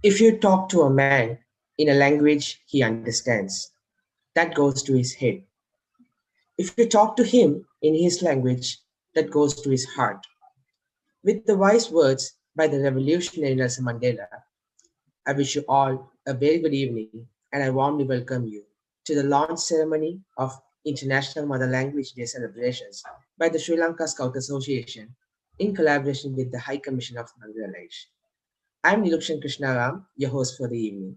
If you talk to a man in a language he understands, that goes to his head. If you talk to him in his language, that goes to his heart. With the wise words by the revolutionary Nelson Mandela, I wish you all a very good evening and I warmly welcome you to the launch ceremony of International Mother Language Day celebrations by the Sri Lanka Scout Association in collaboration with the High Commission of Bangladesh. I'm Nilukshan Krishnaram, your host for the evening.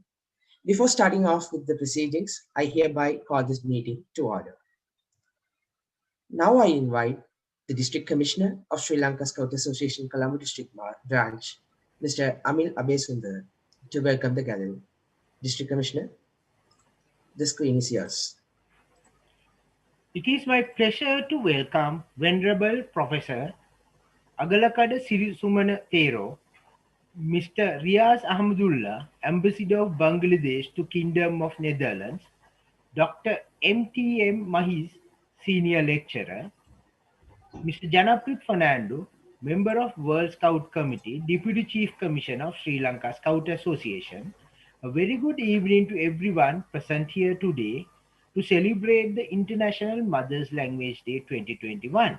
Before starting off with the proceedings, I hereby call this meeting to order. Now I invite the District Commissioner of Sri Lanka Scout Association Colombo District Branch, Mr. Amil Abesundar, to welcome the gathering. District Commissioner, the screen is yours. It is my pleasure to welcome Venerable Professor Agalakada Sirisumana Thero, Mr. Riaz Ahmadullah, Ambassador of Bangladesh to Kingdom of Netherlands, Dr. M.T.M. Mahis, Senior Lecturer, Mr. Janaprit Fernando, Member of World Scout Committee, Deputy Chief Commissioner of Sri Lanka Scout Association. A very good evening to everyone present here today to celebrate the International Mother's Language Day 2021.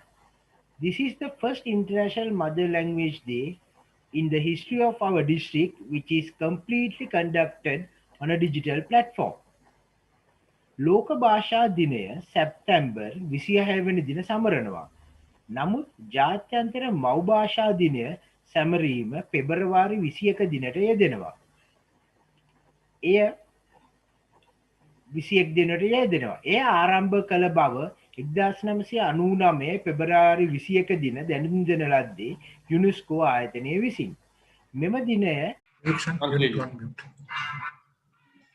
This is the first International Mother Language Day in the history of our district, which is completely conducted on a digital platform. ලෝක භාෂා දිනය සැප්තැම්බර් 26 වෙනි දින සමරනවා. නමුත් ජාත්‍යන්තර මව් භාෂා දිනය සැමරීම පෙබරවාරි 21 දිනට යෙදෙනවා. එය 21 දිනට යෙදෙනවා. එය ආරම්භ කළ බව 1999 පෙබරවාරි 21 දින දැනුම් දෙන ලද්දේ යුනෙස්කෝ ආයතනය විසින්. මෙම දිනය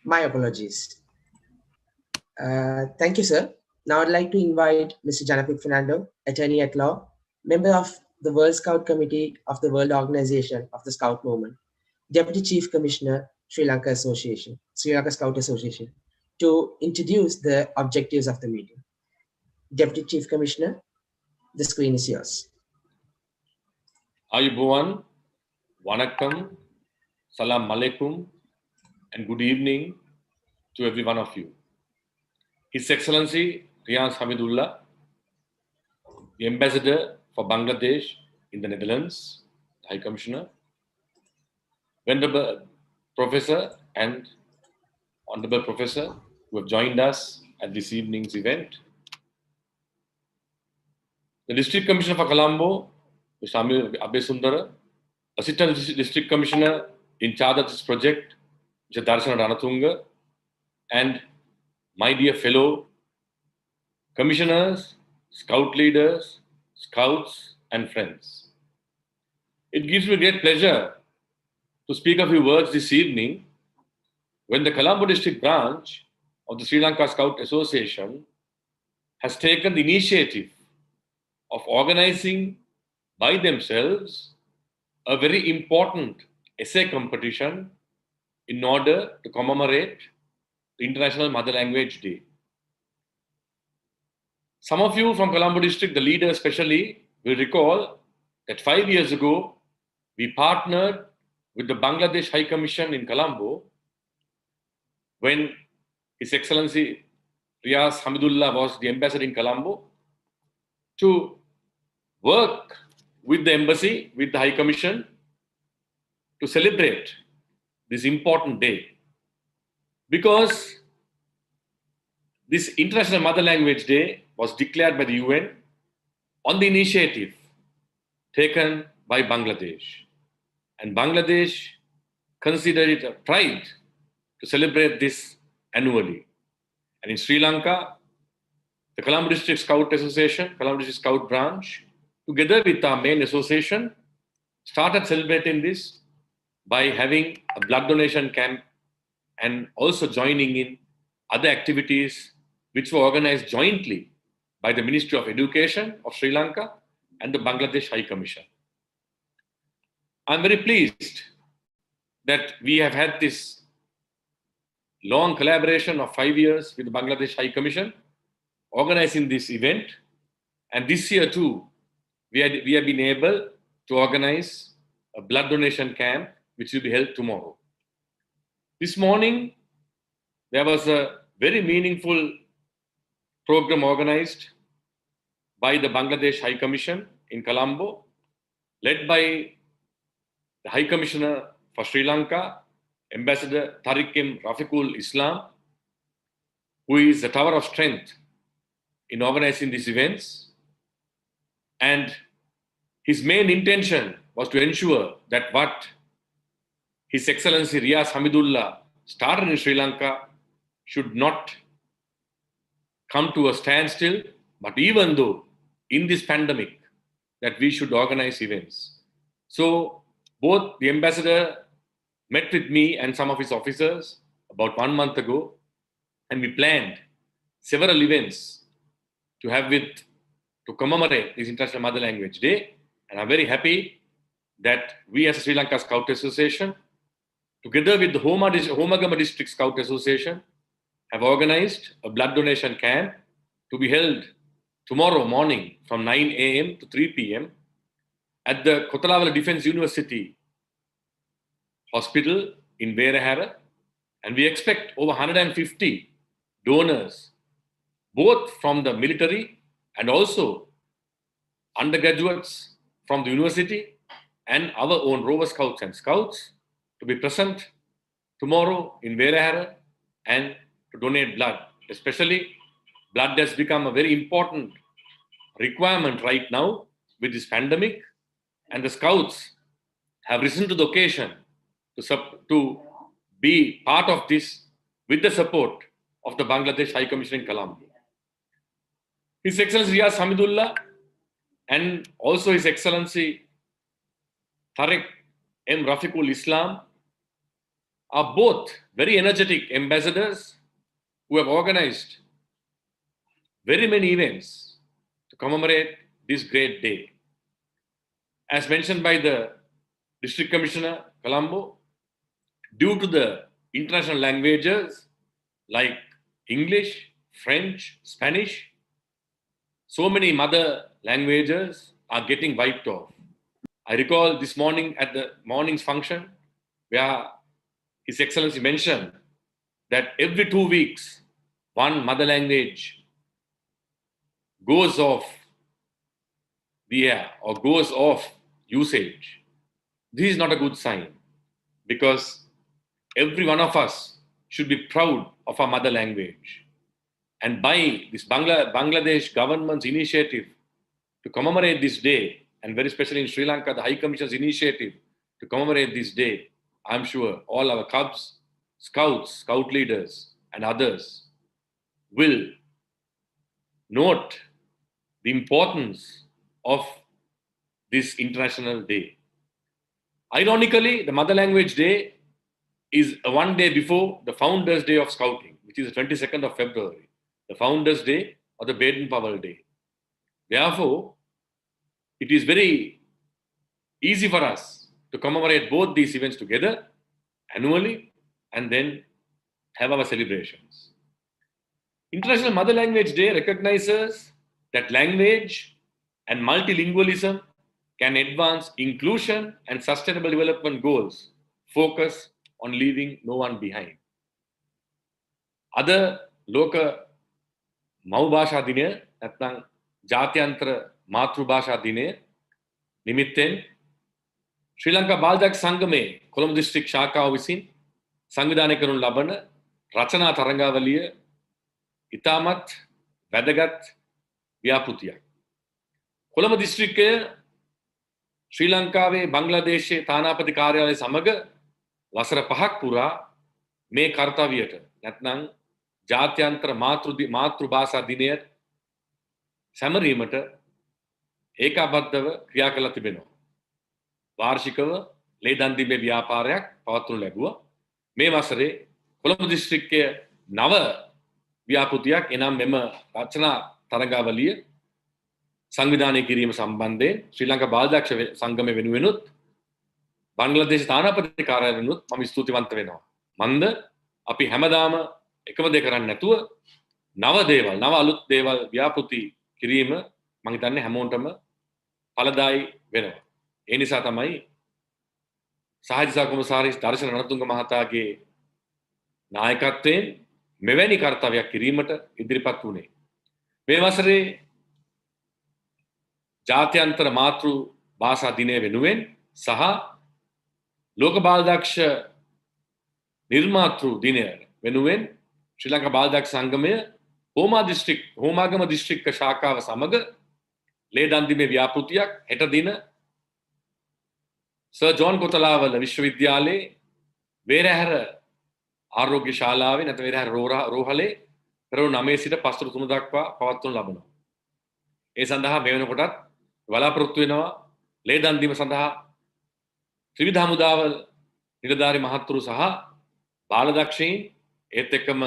My apologies. Thank you, sir. Now I'd like to invite Mr. Janapik Fernando, attorney at law, member of the World Scout Committee of the World Organization of the Scout Movement, Deputy Chief Commissioner, Sri Lanka Scout Association, to introduce the objectives of the meeting. Deputy Chief Commissioner, the screen is yours. Ayubowan, Wanakkam, Salam Alaikum, and good evening to every one of you. His Excellency Riaz Hamidullah, the Ambassador for Bangladesh in the Netherlands, the High Commissioner, Venerable Professor and Honorable Professor who have joined us at this evening's event, the District Commissioner for Colombo, Mr. Amil Abesundara, Assistant District Commissioner in charge of this project, Mr. Darshana Ranatunga, and my dear fellow commissioners, scout leaders, scouts, and friends. It gives me great pleasure to speak a few words this evening when the Colombo District Branch of the Sri Lanka Scout Association has taken the initiative of organizing by themselves a very important essay competition in order to commemorate the International Mother Language Day. Some of you from Colombo District, the leaders especially, will recall that 5 years ago, we partnered with the Bangladesh High Commission in Colombo when His Excellency Riaz Hamidullah was the ambassador in Colombo to work with the embassy, with the High Commission to celebrate this important day. Because this International Mother Language Day was declared by the UN on the initiative taken by Bangladesh. And Bangladesh considered it a pride to celebrate this annually. And in Sri Lanka, the Colombo District Scout Association, Colombo District Scout Branch, together with our main association, started celebrating this by having a blood donation camp and also joining in other activities which were organized jointly by the Ministry of Education of Sri Lanka and the Bangladesh High Commission. I'm very pleased that we have had this long collaboration of 5 years with the Bangladesh High Commission organizing this event. And this year too, we have been able to organize a blood donation camp which will be held tomorrow. This morning, there was a very meaningful program organized by the Bangladesh High Commission in Colombo, led by the High Commissioner for Sri Lanka, Ambassador Tariq M. Rafiqul Islam, who is the tower of strength in organizing these events. And his main intention was to ensure that what His Excellency Riaz Hamidullah started in Sri Lanka should not come to a standstill, but even though in this pandemic that we should organize events. So both the ambassador met with me and some of his officers about 1 month ago, and we planned several events to commemorate this International Mother Language Day. And I'm very happy that we as the Sri Lanka Scout Association, together with the Homagama District Scout Association, have organized a blood donation camp to be held tomorrow morning from 9 a.m. to 3 p.m. at the Kotalavala Defence University Hospital in Verahara. And we expect over 150 donors, both from the military and also undergraduates from the university and our own Rover Scouts and Scouts to be present tomorrow in Verahara and to donate blood. Especially, blood has become a very important requirement right now with this pandemic, and the Scouts have risen to the occasion to be part of this with the support of the Bangladesh High Commission in Colombo. His Excellency Riaz Hamidullah and also His Excellency Tariq M. Rafiqul Islam are both very energetic ambassadors who have organized very many events to commemorate this great day. As mentioned by the District Commissioner, Colombo, due to the international languages like English, French, Spanish, so many mother languages are getting wiped off. I recall this morning at the morning's function where His Excellency mentioned that every 2 weeks, one mother language goes off the air or goes off usage. This is not a good sign, because every one of us should be proud of our mother language. And by this Bangladesh government's initiative to commemorate this day, and very especially in Sri Lanka, the High Commission's initiative to commemorate this day, I'm sure all our Cubs, Scouts, Scout leaders, and others will note the importance of this International Day. Ironically, the Mother Language Day is one day before the Founders' Day of Scouting, which is the 22nd of February, the Founders' Day or the Baden-Powell Day. Therefore, it is very easy for us to commemorate both these events together annually and then have our celebrations. International Mother Language Day recognizes that language and multilingualism can advance inclusion and sustainable development goals, focus on leaving no one behind. Other local Maubhasha Dine, නැත්නම් ජාත්‍යන්තර මාතෘභාෂා දිනය නිමිත්තෙන් ශ්‍රී Lanka බාලජාතික සංගමයේ Colombo district ශාඛාව විසින් සංවිධානය කරනු ලබන රචනා තරඟාවලිය ඉතාමත් වැදගත් ව්‍යාපෘතියක්. කොළඹ දිස්ත්‍රික්කය ශ්‍රී ලංකාවේ බංග්ලාදේශයේ තානාපති කාර්යාලය සමග වසර 5ක් පුරා මේ කාර්යවියට නැත්නම් ජාත්‍යන්තර මාතෘභාෂා දිනය සැමරීමට ඒකාබද්ධව ක්‍රියා කළ තිබෙනවා. වාර්ෂිකව ලේදන් දීමේ ව්‍යාපාරයක් පවත්වනු ලැබුවා. මේ වසරේ කොළඹ දිස්ත්‍රික්කයේ නව ව්‍යාපෘතියක් එනම් මෙම රචනා තරඟාවලිය සංවිධානය කිරීම සම්බන්ධයෙන් ශ්‍රී ලංකා බාලජාතික සංගමය වෙනුවෙනුත් බංග්ලාදේශ තානාපති කාර්යාලයෙන්ුත් මම ස්තුතිවන්ත වෙනවා. මන්ද අපි හැමදාම එකම දේ කරන්නේ නැතුව නව දේවල්, නව අලුත් දේවල් ව්‍යාපෘති කිරීම මම හිතන්නේ හැමෝටම ඵලදායි වෙනවා. ඒ නිසා තමයි සාහිත්‍ය කොමසාරිස් දර්ශන රණතුංග මහතාගේ නායකත්වයෙන් මෙවැනි කාර්යයක් කිරීමට ඉදිරිපත් වුණේ. මේ වසරේ ජාත්‍යන්තර මාතෘ භාෂා දිනය වෙනුවෙන් සහ ලෝක බාලදක්ෂ නිර්මාතෘ දිනය වෙනුවෙන් ශ්‍රී ලංකා බාලදක්ෂ සංගමය හෝමාගම දිස්ත්‍රික්ක ශාඛාව සමග ලේදන් දීමේ ව්‍යාපෘතියක් හෙට දින සර් ජෝන් කොතලාවල විශ්වවිද්‍යාලයේ වේරහැර ආරෝග්‍ය ශාලාවේ නැත්නම් වේරහැර රෝහලේ පෙරවරු 9 සිට පස්වරු 3 දක්වා පවත්වනු ලබනවා. ඒ සඳහා මේ වෙනකොටත් බලාපොරොත්තු වෙනවා ලේදන් දීම සඳහා ත්‍රිවිධ හමුදාව නිලධාරි මහත්තුරු සහ බාලදක්ෂයින් ඒත් එක්කම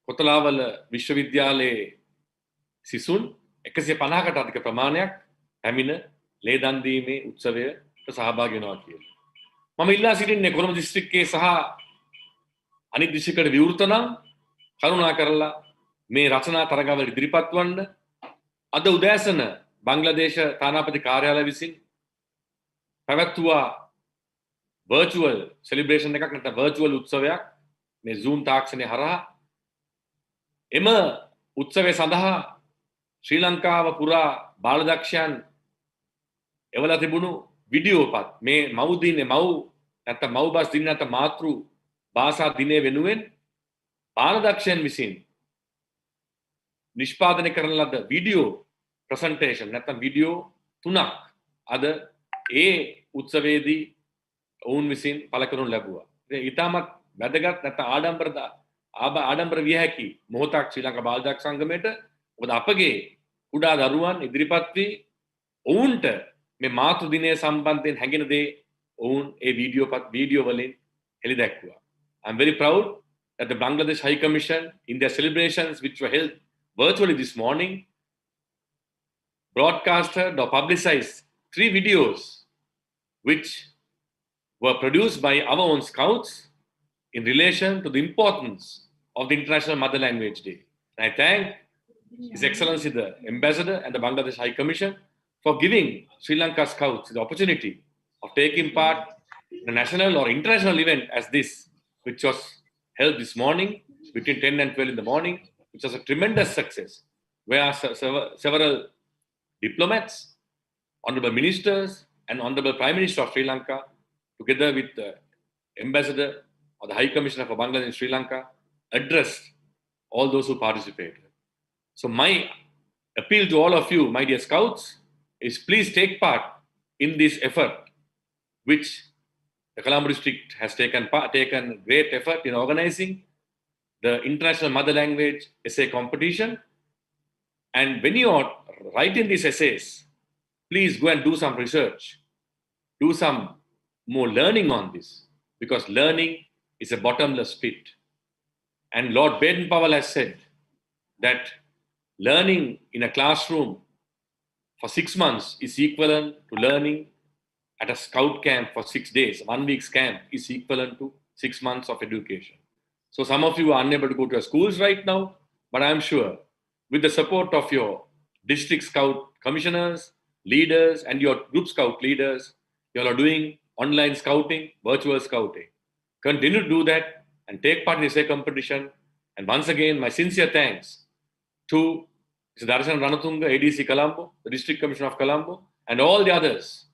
කොතලාවල විශ්වවිද්‍යාලයේ සිසුන් 150කට අධික ප්‍රමාණයක් පැමිණ ලේදන් දීමේ උත්සවයට සහභාගී වෙනවා කියලා. මම ඉල්ලා සිටින්නේ කොළඹ දිස්ත්‍රික්කයේ සහ අනිත් දිස්ත්‍රික්කවල විවෘත නම් කරුණා කරලා මේ රචනා තරගවල ඉදිරිපත් වන්න. අද උදෑසන බංග්ලාදේශ තානාපති කාර්යාලය විසින් පැවැත්වුවා virtual celebration එකක් නැත්නම් virtual උත්සවයක් මේ Zoom තාක්ෂණය හරහා. එම උත්සවය සඳහා ශ්‍රී ලංකාව පුරා බාලදක්ෂයන් එවලා තිබුණු වීඩියෝපත් මේ මව් නැත්නම් මව් බස් දින නැත්නම් මාතෘ භාෂා දිනය වෙනුවෙන් බාලදක්ෂයන් විසින් නිෂ්පාදනය කරන ලද වීඩියෝ ප්‍රසන්ටේෂන් නැත්නම් වීඩියෝ 3ක් අද ඒ උත්සවයේදී ඔවුන් විසින් පළ කරනු ලැබුවා. ඉතාමත් වැදගත් නැත්නම් ආඩම්බර විය හැකි මොහොතක් ශ්‍රී ලංකා බාලදක්ෂ සංගමයට. මොකද අපගේ කුඩා දරුවන් ඉදිරිපත් වී ඔවුන්ට මේ මාතෘ දිනය සම්බන්ධයෙන් හැඟෙන දේ ඔවුන් ඒ වීඩියෝ වලින් හෙළිදැක්වුවා. I'm very proud that the Bangladesh High Commission in their celebrations which were held virtually this morning broadcasted or publicized 3 videos which were produced by our own scouts in relation to the importance of the International Mother Language Day. And I thank His Excellency the Ambassador and the Bangladesh High Commission for giving Sri Lanka Scouts the opportunity of taking part in a national or international event as this, which was held this morning between 10 and 12 in the morning, which was a tremendous success, where several diplomats, honorable ministers, and honorable Prime Minister of Sri Lanka, together with the Ambassador or the High Commissioner for Bangladesh in Sri Lanka, addressed all those who participated. So my appeal to all of you, my dear Scouts, is please take part in this effort, which the Colombo district has taken great effort in organizing the International Mother Language Essay Competition. And when you are writing these essays, please go and do some research, do some more learning on this, because learning is a bottomless pit. And Lord Baden-Powell has said that learning in a classroom for 6 months is equivalent to learning at a scout camp for 6 days. 1 week's camp is equivalent to 6 months of education. So some of you are unable to go to your schools right now, but I'm sure with the support of your district scout commissioners, leaders, and your group scout leaders, you all are doing online scouting, virtual scouting. Continue to do that and take part in the essay competition. And once again, my sincere thanks to Mr. Darshan Ranatunga, ADC Colombo, the District Commissioner of Colombo, and all the others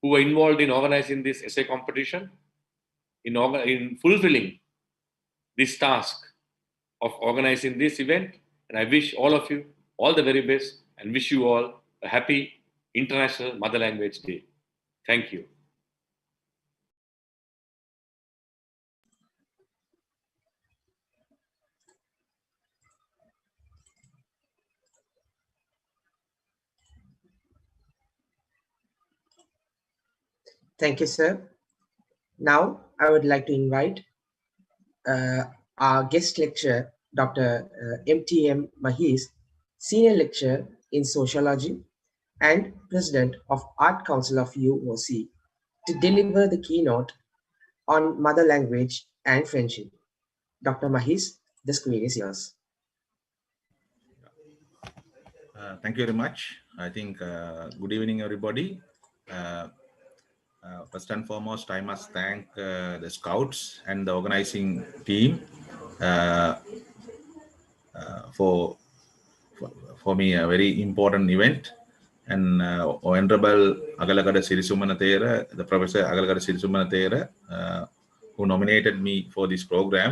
who were involved in organizing this essay competition, in fulfilling this task of organizing this event. And I wish all of you all the very best and wish you all a happy International Mother Language Day. Thank you. Thank you, sir. Now, I would like to invite our guest lecturer, Dr. M.T.M. Mahis, Senior Lecturer in Sociology and President of Art Council of UOC, to deliver the keynote on mother language and friendship. Dr. Mahis, the screen is yours. Thank you very much. I think good evening, everybody. First and foremost, I must thank the Scouts and the organizing team uh, for me a very important event. And Honorable Agalagada Sirisumana Thera, the Professor Agalagada Sirisumana Thera, who nominated me for this program,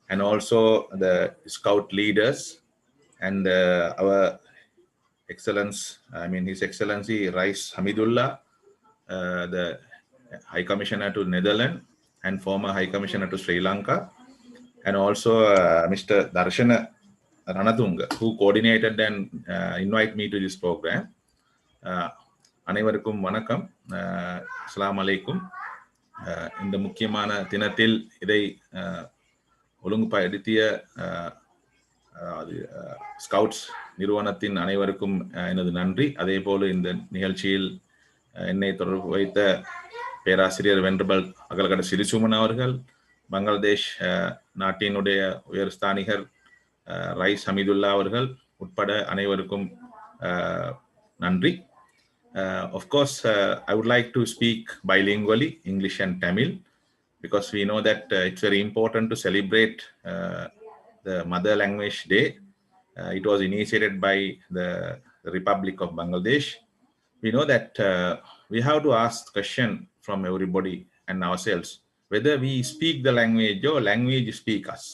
and also the Scout leaders and our Excellence, His Excellency Rais Hamidullah, the High Commissioner to Netherlands and former High Commissioner to Sri Lanka, and also Mr. Darshana Ranatunga, who coordinated and invited me to this program. அனைவருக்கும் வணக்கம். அஸ்ஸலாமு அலைக்கும். இந்த முக்கியமான தினத்தில் இதை ஒழுங்குபடுத்திய scouts நிறுவனத்தின் அனைவருக்கும் எனது நன்றி. அதே போல இந்த நிகழ்ச்சியில் என்னை தொடர்பு வைத்த பேராசிரியர் வென்றபல் அகலகட சிறிசுமன் அவர்கள், பங்களாதேஷ் நாட்டினுடைய உயர்ஸ்தானிகர் ரைஸ் ஹமீதுல்லா அவர்கள் உட்பட அனைவருக்கும் நன்றி. Of course, I would like to speak bilingually, English and Tamil, because we know that it's very important to celebrate the Mother Language Day. It was initiated by the Republic of Bangladesh. We know that we have to ask the question from everybody and ourselves, whether we speak the language or language speak us.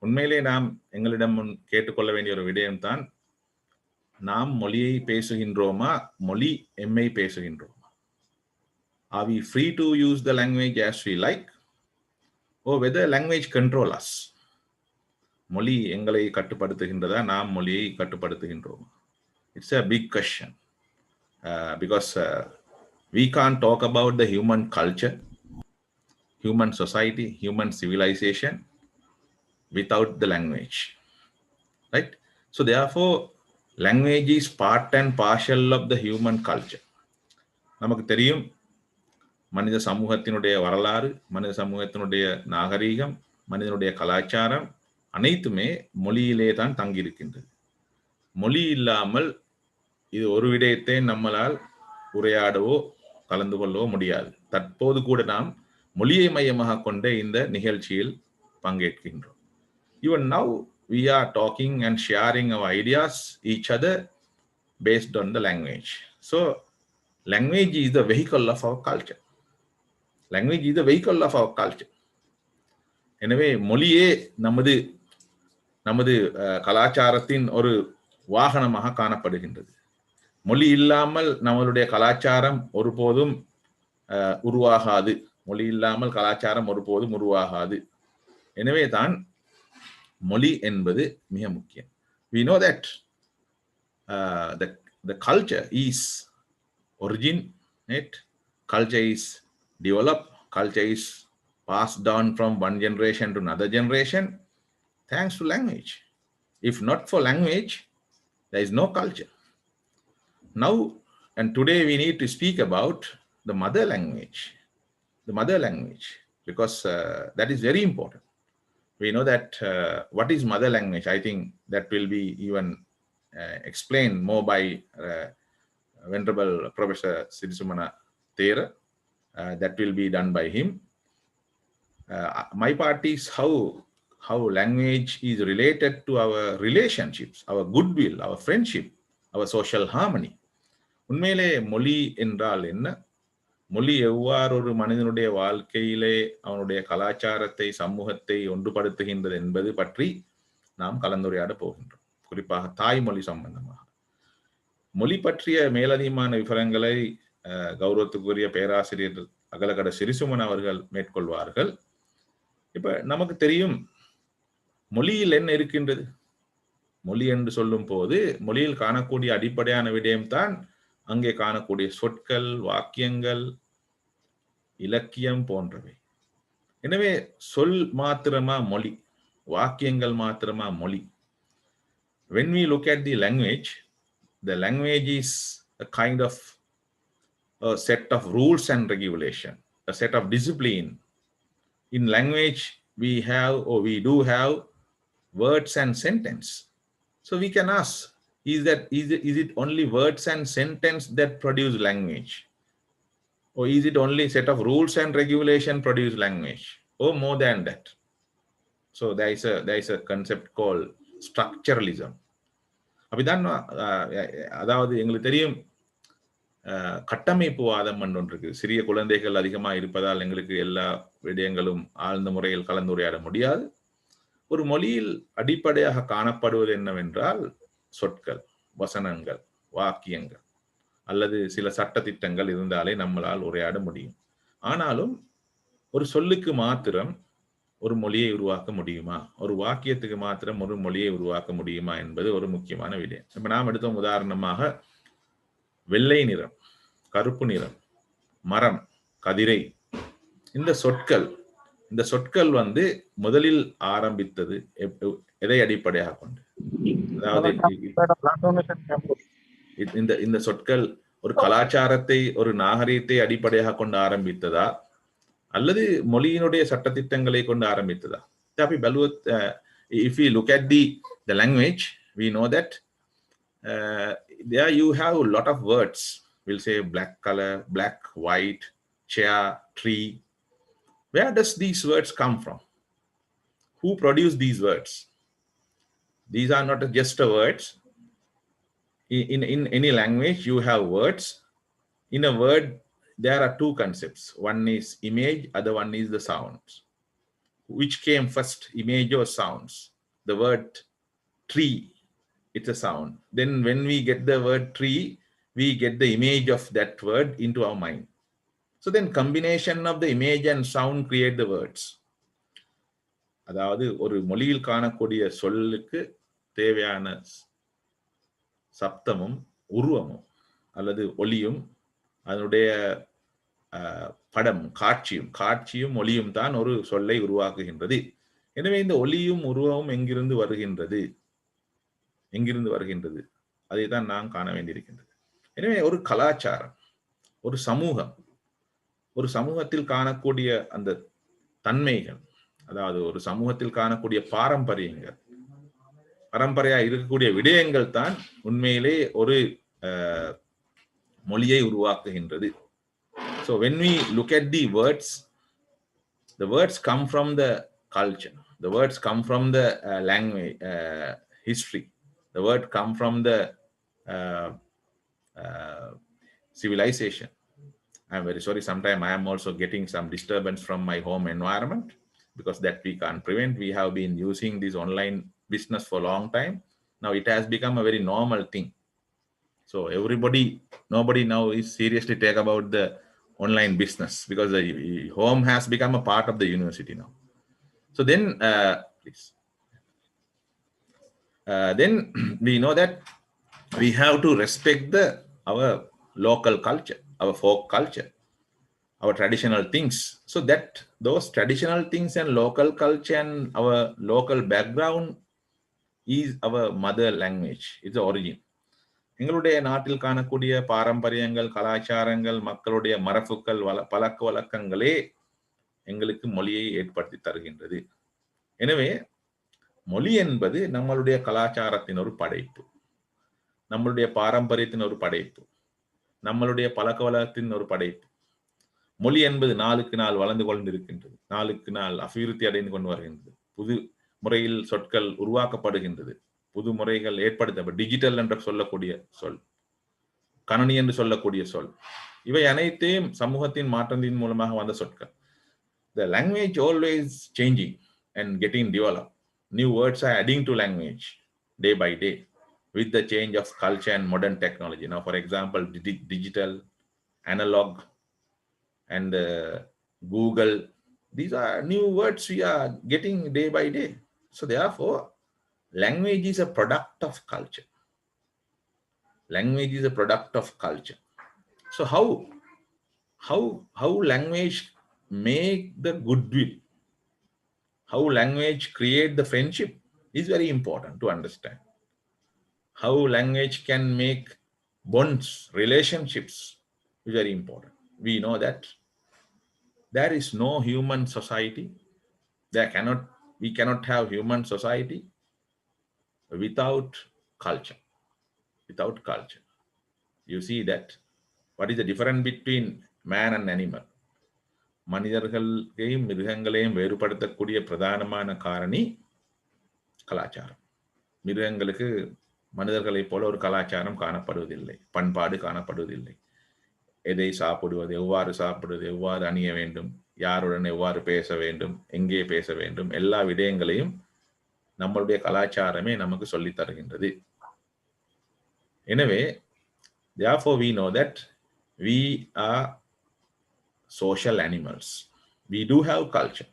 உண்மையிலே நாம் எங்களிடம் கேட்டுக்கொள்ள வேண்டிய ஒரு விடயம்தான், நாம் மொழியை பேசுகின்றோமா, மொழி எம்மை பேசுகின்றோமா? Are we free to use the language as we like, or whether language control us? மொழி எங்களை கட்டுப்படுத்துகின்றதா, நாம் மொழியை கட்டுப்படுத்துகின்றோமா? It's a big question because we can't talk about the human culture, human society, human civilization without the language, right? So therefore, language is part and parcel of the human culture. நமக்கு தெரியும், மனித சமூகத்தினுடைய வரலாறு, மனித சமூகத்தினுடைய நாகரீகம், மனிதனுடைய கலாச்சாரம் அனைத்துமே மொழியிலே தான் தங்கியிருக்கின்றது. மொழி இல்லாமல் இது ஒரு விடயத்தை நம்மளால் உரையாடவோ கலந்து கொள்ளவோ முடியாது. தற்போது கூட நாம் மொழியை மையமாக கொண்ட இந்த நிகழ்ச்சியில் பங்கேற்கின்றோம். Even now we are talking and sharing our ideas each other based on the language. So language is the vehicle of our culture. Language is the vehicle of our culture. எனவே மொழியே நமது கலாச்சாரத்தின் ஒரு வாகனமாக காணப்படுகின்றது. மொழி இல்லாமல் நம்மளுடைய கலாச்சாரம் ஒருபோதும் உருவாகாது. மொழி இல்லாமல் கலாச்சாரம் ஒருபோதும் உருவாகாது. எனவே தான் மொழி என்பது மிக முக்கியம். We know that the culture is originate, culture is developed, culture is passed down from one generation to another generation thanks to language. If not for language, there is no culture. Now and today we need to speak about the mother language, because that is very important. We know that what is mother language. I think that will be even explained more by Venerable Professor Sirisumana Thera. That will be done by him. My part is how language is related to our relationships, our goodwill, our friendship, our social harmony. உண்மையிலே மொழி என்றால் என்ன? மொழி எவ்வாறு ஒரு மனிதனுடைய வாழ்க்கையிலே அவனுடைய கலாச்சாரத்தை, சமூகத்தை ஒன்றுபடுத்துகின்றது என்பது பற்றி நாம் கலந்துரையாட போகின்றோம். குறிப்பாக தாய்மொழி சம்பந்தமாக. மொழி பற்றிய மேலதிகமான விவரங்களை கௌரவத்துக்குரிய பேராசிரியர் அகலகட சிறிசுமன் அவர்கள் மேற்கொள்வார்கள். இப்ப நமக்கு தெரியும், மொழியில் என்ன இருக்கின்றது? மொழி என்று சொல்லும் போது மொழியில் காணக்கூடிய அடிப்படையான விடயம்தான் அங்கே காணக்கூடிய சொற்கள், வாக்கியங்கள், இலக்கியம் போன்றவை. எனவே சொல் மாத்திரமா மொழி, வாக்கியங்கள் மாத்திரமா மொழி? When we look at the language is a kind of a set of rules and regulation, a set of discipline. In language we do have words and sentence. So we can ask, is it only words and sentence that produce language? Or is it only set of rules and regulation produce language? Or more than that? So there is a concept called structuralism. அப்படி தான் அதாவது எங்களுக்கு தெரியும் கட்டமைப்பு வாதம் ஒன்று இருக்கு. சிறிய குழந்தைகள் அதிகமாக இருப்பதால் எங்களுக்கு எல்லா விடயங்களும் ஆழ்ந்த முறையில் கலந்துரையாட முடியாது. ஒரு மொழியில் அடிப்படையாக காணப்படுவது என்னவென்றால் சொற்கள், வசனங்கள், வாக்கியங்கள் அல்லது சில சட்டதிட்டங்கள் இருந்தாலே நம்மளால் உரையாட முடியும். ஆனாலும் ஒரு சொல்லுக்கு மாத்திரம் ஒரு மொழியை உருவாக்க முடியுமா, ஒரு வாக்கியத்துக்கு மாத்திரம் ஒரு மொழியை உருவாக்க முடியுமா என்பது ஒரு முக்கியமான விடயம். இப்ப நாம் எடுத்தோம் உதாரணமாக வெள்ளை நிறம், கருப்பு நிறம், மரம், கதிரை, இந்த சொற்கள் வந்து முதலில் ஆரம்பித்தது எதை அடிப்படையாக கொண்டு? அதாவது இந்த சொற்கள் ஒரு கலாச்சாரத்தை, ஒரு நாகரீகத்தை அடிப்படையாக கொண்டு ஆரம்பித்ததா அல்லது மொழியினுடைய சட்டதிட்டங்களை கொண்டு ஆரம்பித்ததா? If we look at the language, we know that there you have a lot of words. We'll say black color, black, white, chair, tree. Where does these words come from? Who produced these words? These are not just words. In any language, you have words. In a word, there are two concepts. One is image, other one is the sounds. Which came first, image or sounds? The word tree, it's a sound. Then when we get the word tree, we get the image of that word into our mind. So then combination of the image and sound create the words. அதாவது ஒரு மொழியில் காணக்கூடிய சொல்லுக்கு தேவையான சப்தமும் உருவமும் அல்லது ஒலியும் அதனுடைய படம் காட்சியும் ஒலியும் தான் ஒரு சொல்லை உருவாக்குகின்றது. எனவே இந்த ஒலியும் உருவமும் எங்கிருந்து வருகின்றது அதை தான் நாம் காண வேண்டியிருக்கின்றது. எனவே ஒரு கலாச்சாரம், ஒரு சமூகத்தில் காணக்கூடிய அந்த தன்மைகள், அதாவது ஒரு சமூகத்தில் காணக்கூடிய பரம்பரையா இருக்கக்கூடிய விடயங்கள் தான் உண்மையிலே ஒரு மொழியை உருவாக்குகின்றது. So when we look at the words come from the culture, the words come from the language, history, the word come from the civilization. I'm very sorry, sometimes I am also getting some disturbance from my home environment, because that we can't prevent. We have been using this online business for a long time. Now it has become a very normal thing. So nobody now is seriously take about the online business, because the home has become a part of the university now. So then, please. Then we know that we have to respect our local culture, our folk culture, our traditional things. So that those traditional things and local culture and our local background is our mother language, it's the origin. எங்களுடைய நாட்டில் காணக்கூடிய பாரம்பரியங்கள், கலாச்சாரங்கள், மக்களுடைய மரபுக்கள், பழக்க வழக்கங்களே எங்களுக்கு மொழியை ஏற்படுத்தி தருகின்றது. எனவே மொழி என்பது நம்மளுடைய கலாச்சாரத்தின் ஒரு படைப்பு, நம்மளுடைய பாரம்பரியத்தின் ஒரு படைப்பு, நம்மளுடைய பழக்க வழக்கத்தின் ஒரு படைப்பு. மொழி என்பது நாளுக்கு நாள் வளர்ந்து கொண்டிருக்கின்றது, நாளுக்கு நாள் அபிவிருத்தி அடைந்து கொண்டு வருகின்றது, புது முறையில் சொற்கள் உருவாக்கப்படுகின்றது, புது முறைகள் ஏற்படுத்த, டிஜிட்டல் என்று சொல்லக்கூடிய சொல், கணனி என்று சொல்லக்கூடிய சொல், இவை அனைத்தையும் சமூகத்தின் மாற்றத்தின் மூலமாக வந்த சொற்கள். The language always changing and getting developed. New words are adding to language day by day with the change of culture and modern technology. Now, for example, digital, analog, and Google, these are new words we are getting day by day. So therefore, language is a product of culture. Language is a product of culture. So how language make the goodwill, how language create the friendship is very important to understand. How language can make bonds, relationships is very important. We know that there is no human society, we cannot have human society without culture. Without culture, you see that what is the difference between man and animal. மனிதர்களையும் மிருகங்களையும் வேறுபடுத்தக்கூடிய பிரதானமான காரணி கலாச்சாரம். மிருகங்களுக்கு மனிதர்களைப் போல ஒரு கலாச்சாரம் காணப்படுவதில்லை, பண்பாடு காணப்படுவதில்லை. எதை சாப்பிடுவது, எவ்வாறு சாப்பிடுவது, எவ்வாறு அணிய வேண்டும், யாருடன் எவ்வாறு பேச வேண்டும், எங்கே பேச வேண்டும், எல்லா விடயங்களையும் நம்மளுடைய கலாச்சாரமே நமக்கு சொல்லித் தருகின்றது. எனவே therefore we know that we are social animals. We do have culture.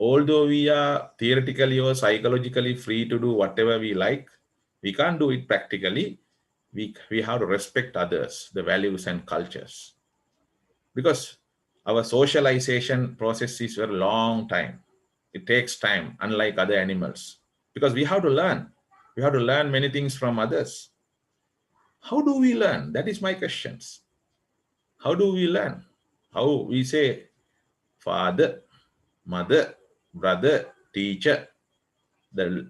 Although we are theoretically or psychologically free to do whatever we like, we can't do it practically. We have to respect others, the values and cultures. Because our socialization process is a long time. It takes time, unlike other animals. Because we have to learn. We have to learn many things from others. How do we learn? That is my questions. How do we learn? How we say father, mother, brother, teacher,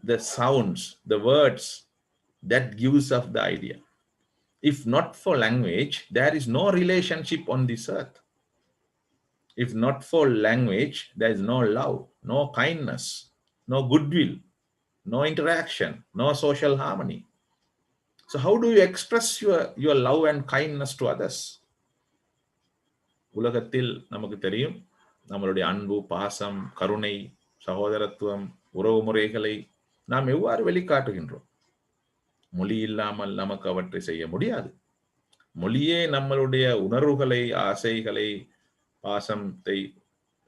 the sounds, the words, that gives us the idea. If not for language, there is no relationship on this earth. If not for language, there is no love, no kindness, no goodwill, no interaction, no social harmony. So how do you express your love and kindness to others? உலகத்தில் நமக்கு தெரியும், நம்மளுடைய அன்பு, பாசம், கருணை, சகோதரத்துவம், உறவு முறைகளை நாம் எவ்வாறு வெளிக்காட்டுகின்றோம். மொழி இல்லாமல் நமக்கு அவற்றை செய்ய முடியாது. மொழியே நம்மளுடைய உணர்வுகளை, ஆசைகளை, பாசத்தை,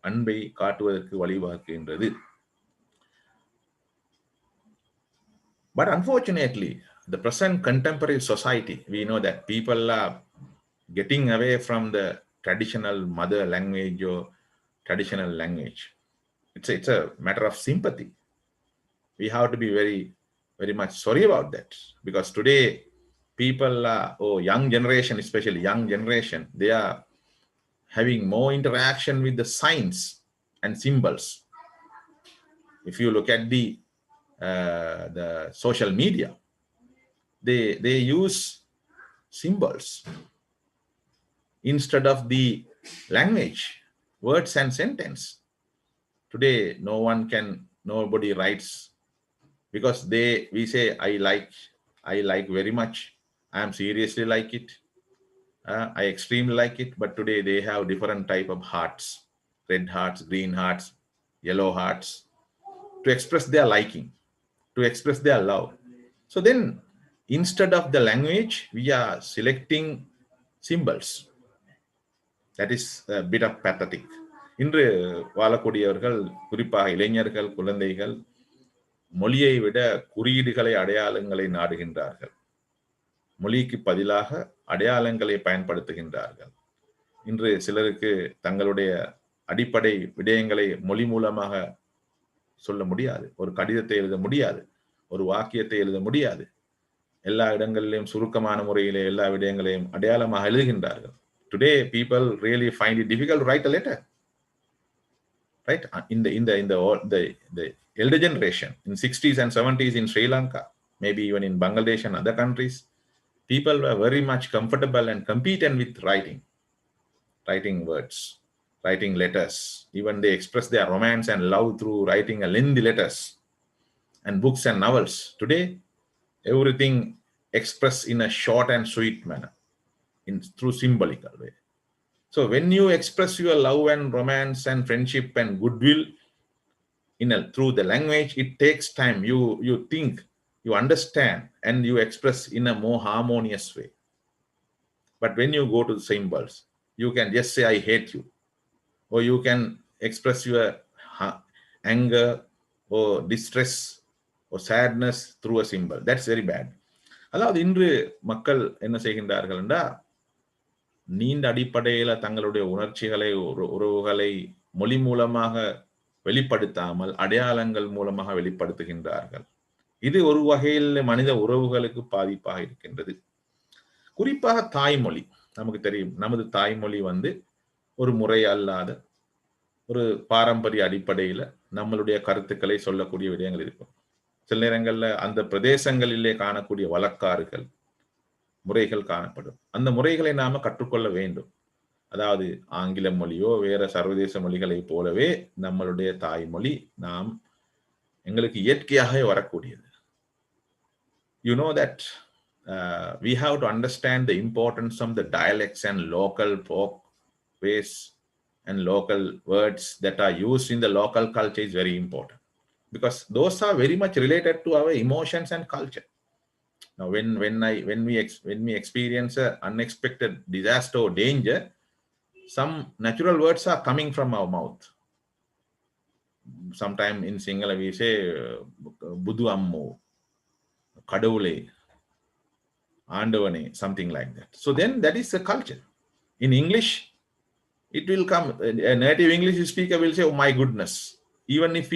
அன்பை காட்டுவதற்கு வழிவகுக்கின்றது. But unfortunately, the present contemporary society, we know that people are getting away from the traditional mother language or traditional language. It's a matter of sympathy. We have to be very, very much sorry about that, because today people are, young generation, especially young generation, they are having more interaction with the signs and symbols. If you look at the social media, they use symbols instead of the language, words and sentence. Today, nobody writes, because we say, I like very much, I am seriously like it, I extremely like it. But today they have different type of hearts, red hearts, green hearts, yellow hearts, to express their liking, to express their love. So then, instead of the language, we are selecting symbols. That is a bit of pathetic. இன்று வாழக்கூடியவர்கள், குறிப்பாக இளைஞர்கள், குழந்தைகள், மொழியை விட குறியீடுகளை, அடையாளங்களை நாடுகின்றார்கள். மொழிக்கு பதிலாக அடையாளங்களை பயன்படுத்துகின்றார்கள். இன்று சிலருக்கு தங்களுடைய அடிப்படை விடயங்களை மொழி மூலமாக சொல்ல முடியாது. ஒரு கடிதத்தை எழுத முடியாது, ஒரு வாக்கியத்தை எழுத முடியாது. எல்லா இடங்களிலும் சுருக்கமான முறையிலே எல்லா விடயங்களையும் அடையாளமாக எழுதுகின்றார்கள். Today, people really find it difficult to write a letter. Right? In the elder generation, in 60s and 70s in Sri Lanka, maybe even in Bangladesh and other countries, people were very much comfortable and competent with writing words, writing letters. Even they express their romance and love through writing a lengthy letters and books and novels. Today, everything expressed in a short and sweet manner, through symbolical way. So when you express your love and romance and friendship and goodwill through the language, it takes time. You think, you understand, and you express in a more harmonious way. But when you go to the symbols, you can just say, I hate you, or you can express your anger or distress or sadness through a symbol. That's very bad. அதாவது இன்று மக்கள் என்ன செய்கின்றார்கள் என்றால், நீண்ட அடிப்படையில தங்களுடைய உணர்ச்சிகளை, உறவுகளை மொழி மூலமாக வெளிப்படுத்தாமல் அடையாளங்கள் மூலமாக வெளிப்படுத்துகின்றார்கள். இது ஒரு வகையில் மனித உறவுகளுக்கு பாதிப்பாக இருக்கின்றது. குறிப்பாக தாய்மொழி. நமக்கு தெரியும், நமது தாய்மொழி ஒரு முறை அல்லாத, ஒரு பாரம்பரிய அடிப்படையில நம்மளுடைய கருத்துக்களை சொல்லக்கூடிய விடயங்கள் இருக்கும். சில நேரங்கள்ல அந்த பிரதேசங்களிலே காணக்கூடிய வழக்காறுகள், முறைகள் காணப்படும். அந்த முறைகளை நாம கற்றுக்கொள்ள வேண்டும். அதாவது ஆங்கில மொழியோ வேற சர்வதேச மொழிகளை போலவே நம்மளுடைய தாய்மொழி நாம் எங்களுக்கு இயற்கையாகவே வரக்கூடியது. You know that we have to understand the importance of the dialects and local folk ways and local words that are used in the local culture is very important, because those are very much related to our emotions and culture. Now when we experience an unexpected disaster or danger, some natural words are coming from our mouth. Sometime in Sinhala we say budu ammo, kadavule, andavane, something like that. So then that is a culture. In English it will come, a native English speaker will say, oh my goodness. Even if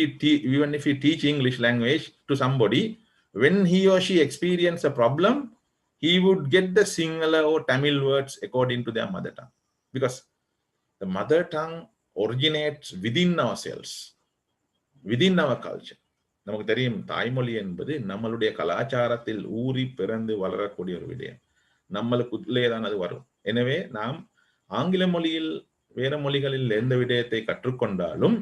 we teach English language to somebody, when he or she experience a problem, he would get the Sinhala or Tamil words according to their mother tongue, because the mother tongue originates within ourselves, within our culture. நமக்கு தெரியும் தாய்மொழி என்பது நம்மளுடைய கலாச்சாரத்தில் ஊறி பிறந்து வளரக்கூடிய ஒரு விடயம். நம்மளுக்குள்ளே தான் அது வரும். எனவே நாம் ஆங்கில மொழியில் வேற மொழிகளில் எந்த விடயத்தை கற்றுக்கொண்டாலும்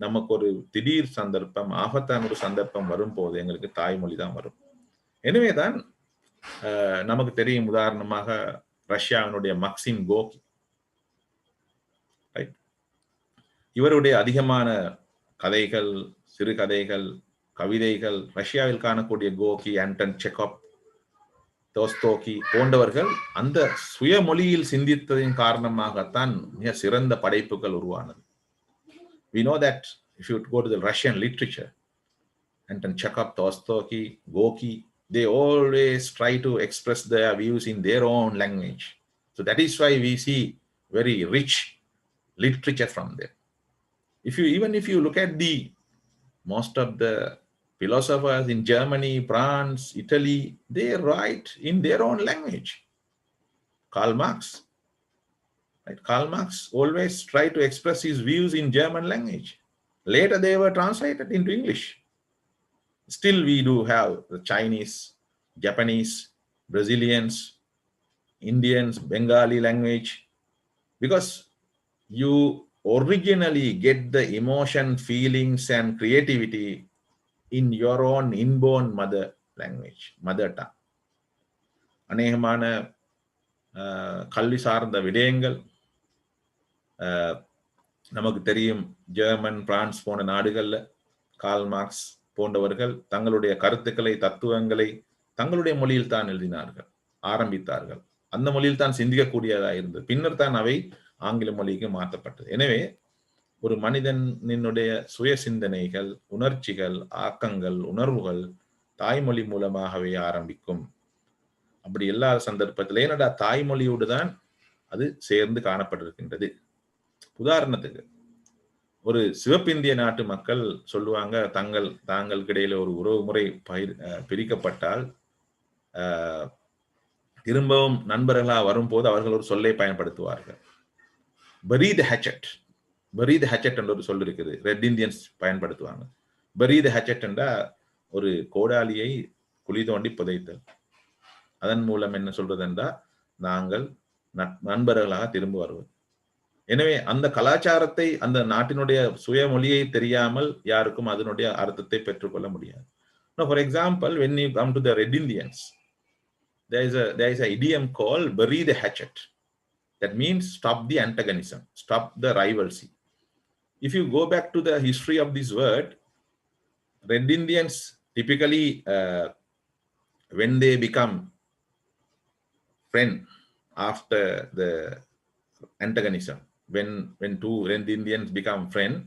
நமக்கு ஒரு திடீர் சந்தர்ப்பம், ஆபத்தான ஒரு சந்தர்ப்பம் வரும்போது எங்களுக்கு தாய்மொழி தான் வரும். எனவேதான் நமக்கு தெரியும், உதாரணமாக ரஷ்யாவினுடைய மக்சிம் கோர்கி, இவருடைய அதிகமான கதைகள், சிறுகதைகள், கவிதைகள் ரஷ்யாவில் காணக்கூடிய கோகி, ஆண்டன் செக்கப், தோஸ்தோகி போன்றவர்கள் அந்த சுய மொழியில் சிந்தித்ததின் காரணமாகத்தான் மிக சிறந்த படைப்புகள் உருவானது. We know that if you go to the Russian literature, Anton Chekhov, Tolstoy, Gorky, they always try to express their views in their own language. So that is why we see very rich literature from them. Even if you look at most of the philosophers in Germany, France, Italy, they write in their own language. Karl Marx, right? Karl Marx always tried to express his views in German language. Later they were translated into English. Still we do have the Chinese, Japanese, Brazilians, Indians, Bengali language, because you originally get the emotion, feelings and creativity in your own inborn mother language, mother tongue. அநேகமான கல்வி சார்ந்த விடயங்கள் நமக்கு தெரியும். German, France போன்ற நாடுகள்ல Karl Marx போன்றவர்கள் தங்களுடைய கருத்துக்களை, தத்துவங்களை தங்களுடைய மொழியில் தான் எழுதினார்கள், ஆரம்பித்தார்கள். அந்த மொழியில் தான் சிந்திக்கக்கூடியதாக இருந்தது. பின்னர் தான் அவை ஆங்கில மொழிக்கு மாற்றப்பட்டது. எனவே ஒரு மனிதனுடைய சுய சிந்தனைகள், உணர்ச்சிகள், ஆக்கங்கள், உணர்வுகள் தாய்மொழி மூலமாகவே ஆரம்பிக்கும். அப்படி எல்லா சந்தர்ப்பத்திலே என்னடா தாய்மொழியோடு தான் அது சேர்ந்து காணப்பட்டிருக்கின்றது. உதாரணத்துக்கு ஒரு சிவப்பிந்திய நாட்டு மக்கள் சொல்லுவாங்க, தாங்களுக்கு இடையில ஒரு உறவு முறை பிரிக்கப்பட்டால் திரும்பவும் நண்பர்களாக வரும்போது அவர்கள் ஒரு சொல்லை பயன்படுத்துவார்கள், bury the hatchet. bury the hatchet என்ற ஒரு சொல் இருக்குது, ரெட் இந்தியன்ஸ் பயன்படுத்துவாங்க. bury the hatchet என்ற ஒரு கோடாலியை குழி தோண்டி புதைத்தல். அதன் மூலம் என்ன சொல்றது என்றால் நாங்கள் நண்பர்களாக திரும்ப வருவது. எனவே அந்த கலாச்சாரத்தை, அந்த நாட்டினுடைய சுய மொழியை தெரியாமல் யாருக்கும் அதனுடைய அர்த்தத்தை பெற்றுக்கொள்ள முடியாது. Now, for example, when you come to the Red Indians, there is a idiom called bury the hatchet. That means stop the antagonism, stop the rivalry. If you go back to the history of this word, Red Indians typically, when they become friend after the antagonism, when two Red Indians become friend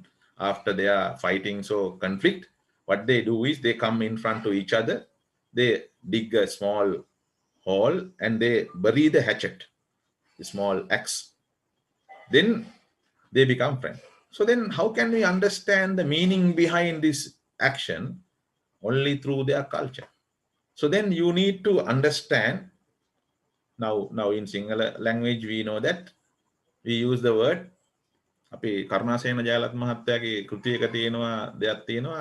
after they are fighting, so conflict, what they do is they come in front to each other, they dig a small hole and they bury the hatchet, the small axe. Then they become friends. So then how can we understand the meaning behind this action? Only through their culture. So then you need to understand. Now in Sinhala language we know that we use the word, අපි කරුණාසේන ජයලත් මහත්තයාගේ කෘතියක තියෙනවා දෙයක් තියෙනවා,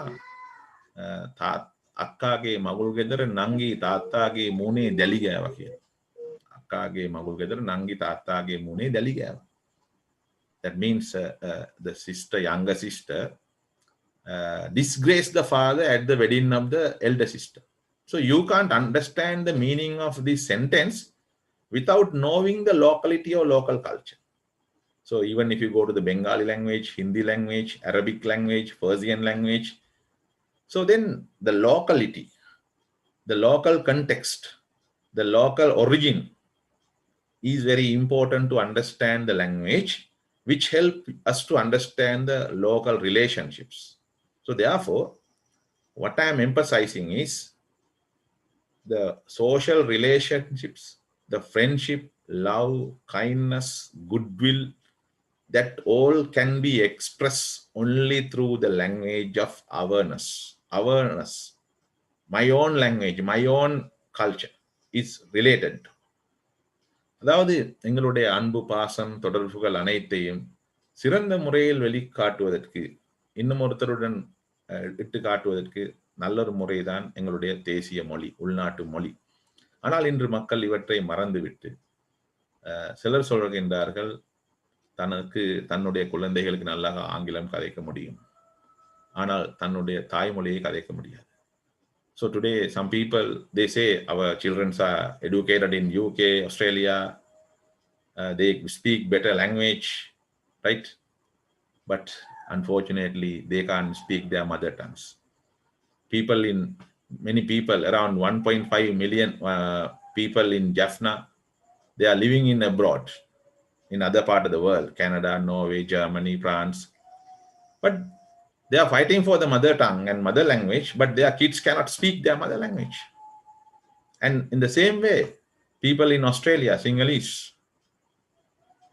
අක්කාගේ මගුල් ගෙදර නංගි තාත්තාගේ මූණේ දැලි ගෑවා කියලා. අක්කාගේ මගුල් ගෙදර නංගි තාත්තාගේ මූණේ දැලි ගෑවා. that means the sister, younger sister, disgrace the father at the wedding of the elder sister. So you can't understand the meaning of this sentence without knowing the locality or local culture. So even if you go to the Bengali language, Hindi language, Arabic language, Persian language, so then the locality, the local context, the local origin is very important to understand the language, which help us to understand the local relationships. So therefore, what I am emphasizing is the social relationships, the friendship, love, kindness, goodwill, that all can be expressed only through the language of awareness. Awareness, my own language, my own culture is related. அதாவது எங்களுடைய அன்பு பாசம் தொடர்புகள் அனைத்தையும் சிறந்த முறையில் வெளிக்காட்டுவதற்கு, இன்னும் ஒருத்தருடன் இட்டு காட்டுவதற்கு நல்லொரு முறைதான் எங்களுடைய தேசிய மொழி, உள்நாட்டு மொழி. ஆனால் இன்று மக்கள் இவற்றை மறந்துவிட்டு சிலர் சொல்கின்றார்கள், தன்னுடைய குழந்தைகளுக்கு நல்லா ஆங்கிலம் கதைக்க முடியும், ஆனால் தன்னுடைய தாய்மொழியை கதைக்க முடியாது. So today, some people, they say our children are educated in UK, Australia, they speak better language, right? But unfortunately, they can't speak their mother tongues. Many people, around 1.5 million people in Jaffna, they are living in abroad, in other part of the world, Canada, Norway, Germany, France. But they are fighting for the mother tongue and mother language, but their kids cannot speak their mother language. And in the same way, people in Australia, Sinhalese,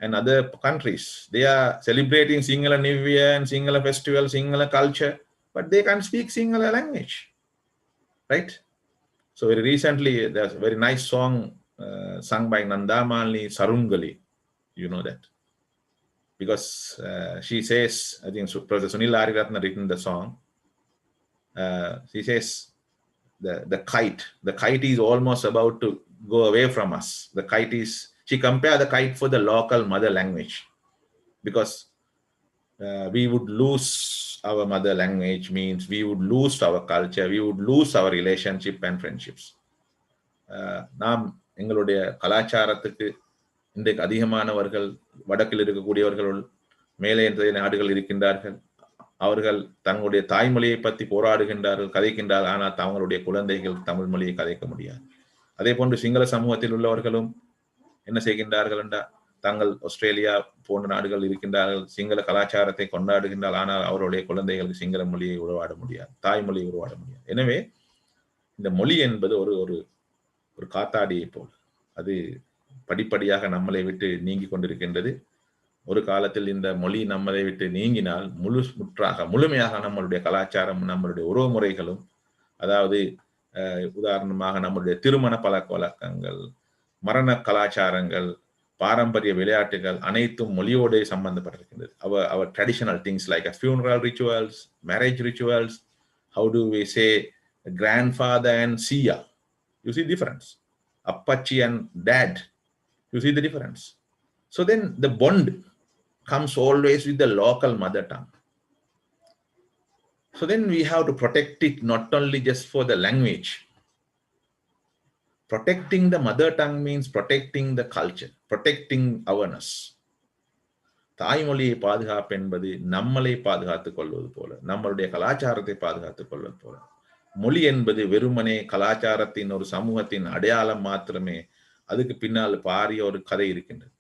and other countries, they are celebrating Sinhala New Year and Sinhala festival, Sinhala culture, but they can't speak Sinhala language, right? So very recently, there's a very nice song sung by Nandamali Sarungali. You know that. Because she says, I think Professor Sunil Ariratna written the song. She says, the kite is almost about to go away from us. The kite is, she compared the kite for the local mother language, because we would lose our mother language, means we would lose our culture, we would lose our relationship and friendships. நாம் எங்களுடைய கலாச்சாரத்துக்கு இன்றைக்கு அதிகமானவர்கள் வடக்கில் இருக்கக்கூடியவர்கள், மேலே நாடுகள் இருக்கின்றார்கள். அவர்கள் தங்களுடைய தாய்மொழியை பற்றி போராடுகின்றார்கள், கதைக்கின்றார்கள். ஆனால் தங்களுடைய குழந்தைகள் தமிழ் மொழியை கதைக்க முடியாது. அதே போன்று சிங்கள சமூகத்தில் உள்ளவர்களும் என்ன செய்கின்றார்கள் என்றால், தங்கள் ஆஸ்திரேலியா போன்ற நாடுகள் இருக்கின்றார்கள், சிங்கள கலாச்சாரத்தை கொண்டாடுகின்றார்கள். ஆனால் அவருடைய குழந்தைகளுக்கு சிங்கள மொழியை உருவாட முடியாது, தாய்மொழியை உருவாட முடியாது. எனவே இந்த மொழி என்பது ஒரு காத்தாடியை போல், அது படிப்படியாக நம்மளை விட்டு நீங்கி கொண்டிருக்கின்றது. ஒரு காலத்தில் இந்த மொழி நம்மளை விட்டு நீங்கினால் முழுமையாக நம்மளுடைய கலாச்சாரம், நம்மளுடைய உறவு முறைகளும், அதாவது உதாரணமாக நம்மளுடைய திருமண பழக்க வழக்கங்கள், மரண கலாச்சாரங்கள், பாரம்பரிய விளையாட்டுகள் அனைத்தும் மொழியோடு சம்பந்தப்பட்டிருக்கின்றது. our traditional things like funeral rituals, marriage rituals, how do we say grandfather and Sia, you see difference, Appachi and dad, you see the difference. So then the bond comes always with the local mother tongue. So then we have to protect it, not only just for the language. Protecting the mother tongue means protecting the culture, protecting awareness. தாய்மொழியை பாதுகாப்பு என்பது நம்மளை பாதுகாத்துக் கொள்வது போல, நம்மளுடைய கலாச்சாரத்தை பாதுகாத்துக் கொள்வது போல. மொழி என்பது வெறுமனே கலாச்சாரத்தின் ஒரு சமூகத்தின் அடையாளம் மாத்திரமே. அதுக்கு பின்னால் பாரிய ஒரு கதை இருக்கின்றது.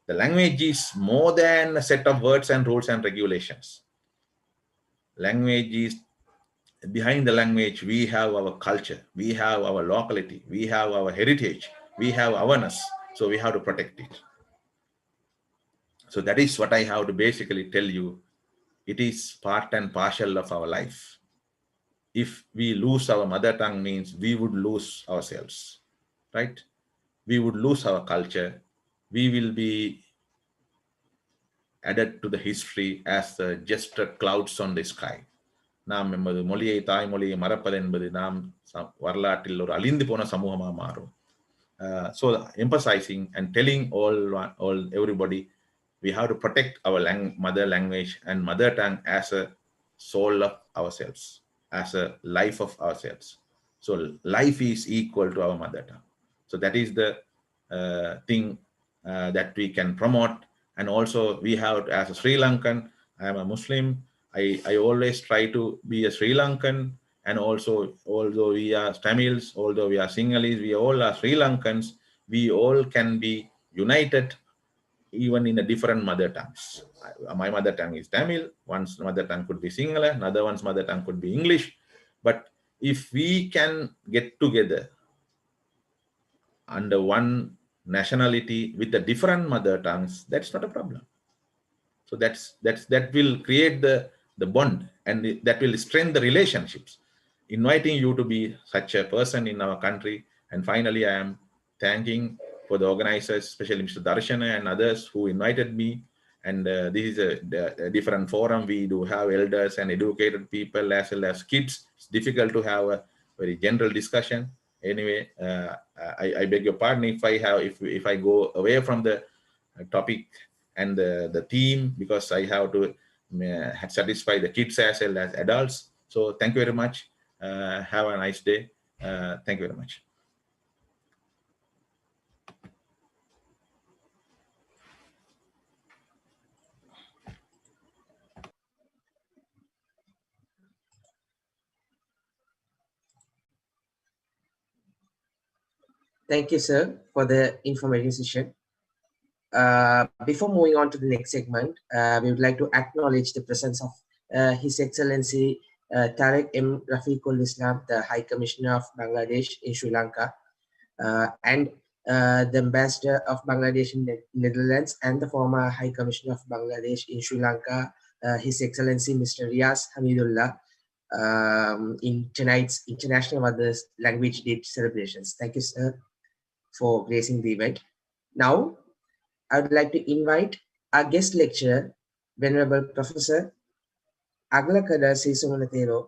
The language is more than a set of words and rules and regulations. Language is, behind the language, we have our culture, we have our locality, we have our heritage, we have awareness. So we have to protect it. So that is what I have to basically tell you. It is part and parcel of our life. If we lose our mother tongue, means we would lose ourselves, right? We would lose our culture. We will be added to the history as just clouds on the sky. நாம் எமது மொழியை, தாய்மொழியை மறப்பது என்பது நாம் வரலாற்றில் ஒரு அழிந்து போன சமூகமாக மாறும். So emphasizing and telling everybody, we have to protect our mother language and mother tongue as a soul of ourselves, as a life of ourselves. So life is equal to our mother tongue. So that is the thing that we can promote. And also we have, as a Sri Lankan, I am a Muslim, I always try to be a Sri Lankan, and also, although we are Tamils, although we are Sinhalese, we all are Sri Lankans, we all can be united even in a different mother tongues. My mother tongue is Tamil, one's mother tongue could be Sinhala, another one's mother tongue could be English. But if we can get together under one nationality with the different mother tongues, that's not a problem. So that will create the bond, and that will strengthen the relationships. Inviting you to be such a person in our country. And finally, I am thanking for the organizers, especially Mr. Darshana and others who invited me. And this is a different forum. We do have elders and educated people as well as kids. It's difficult to have a very general discussion. Anyway, I beg your pardon if I go away from the topic and the theme, because I have to satisfy the kids as well as adults. So thank you very much. Have a nice day. Thank you very much. Thank you, sir, for the informative session. Before moving on to the next segment, we would like to acknowledge the presence of His Excellency Tariq M. Rafiqul Islam, the High Commissioner of Bangladesh in Sri Lanka, and the Ambassador of Bangladesh in the Netherlands, and the former High Commissioner of Bangladesh in Sri Lanka, His Excellency Mr. Riaz Hamidullah, in tonight's International Mother's Language Day celebrations. Thank you, sir, for gracing the event. Now, I would like to invite our guest lecturer, Venerable Professor Agalakada Sri Sumanatero,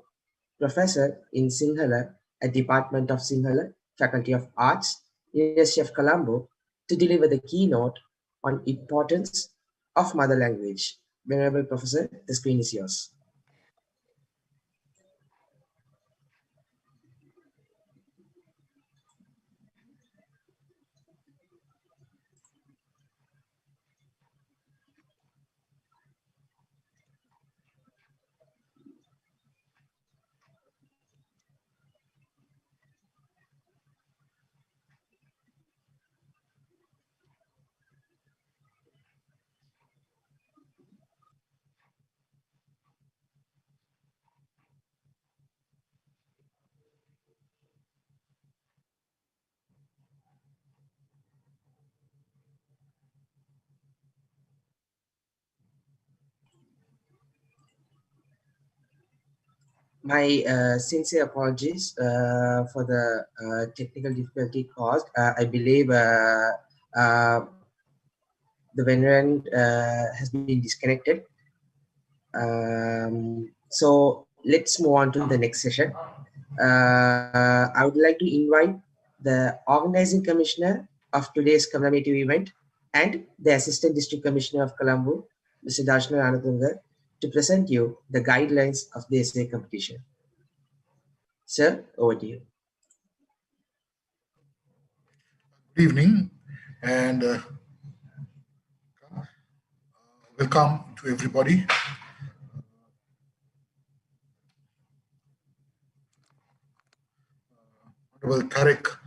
Professor in Sinhala at Department of Sinhala, Faculty of Arts, University of Colombo, to deliver the keynote on importance of mother language. Venerable Professor, the screen is yours. My sincere apologies for the technical difficulty caused. I believe the venerand has been disconnected. So let's move on to the next session. I would like to invite the organizing commissioner of today's commemorative event and the Assistant District Commissioner of Colombo, Mr. Darshana Anatunga, to present you the guidelines of the essay competition. Sir, over to you. Good evening, and welcome to everybody. Honorable Tariq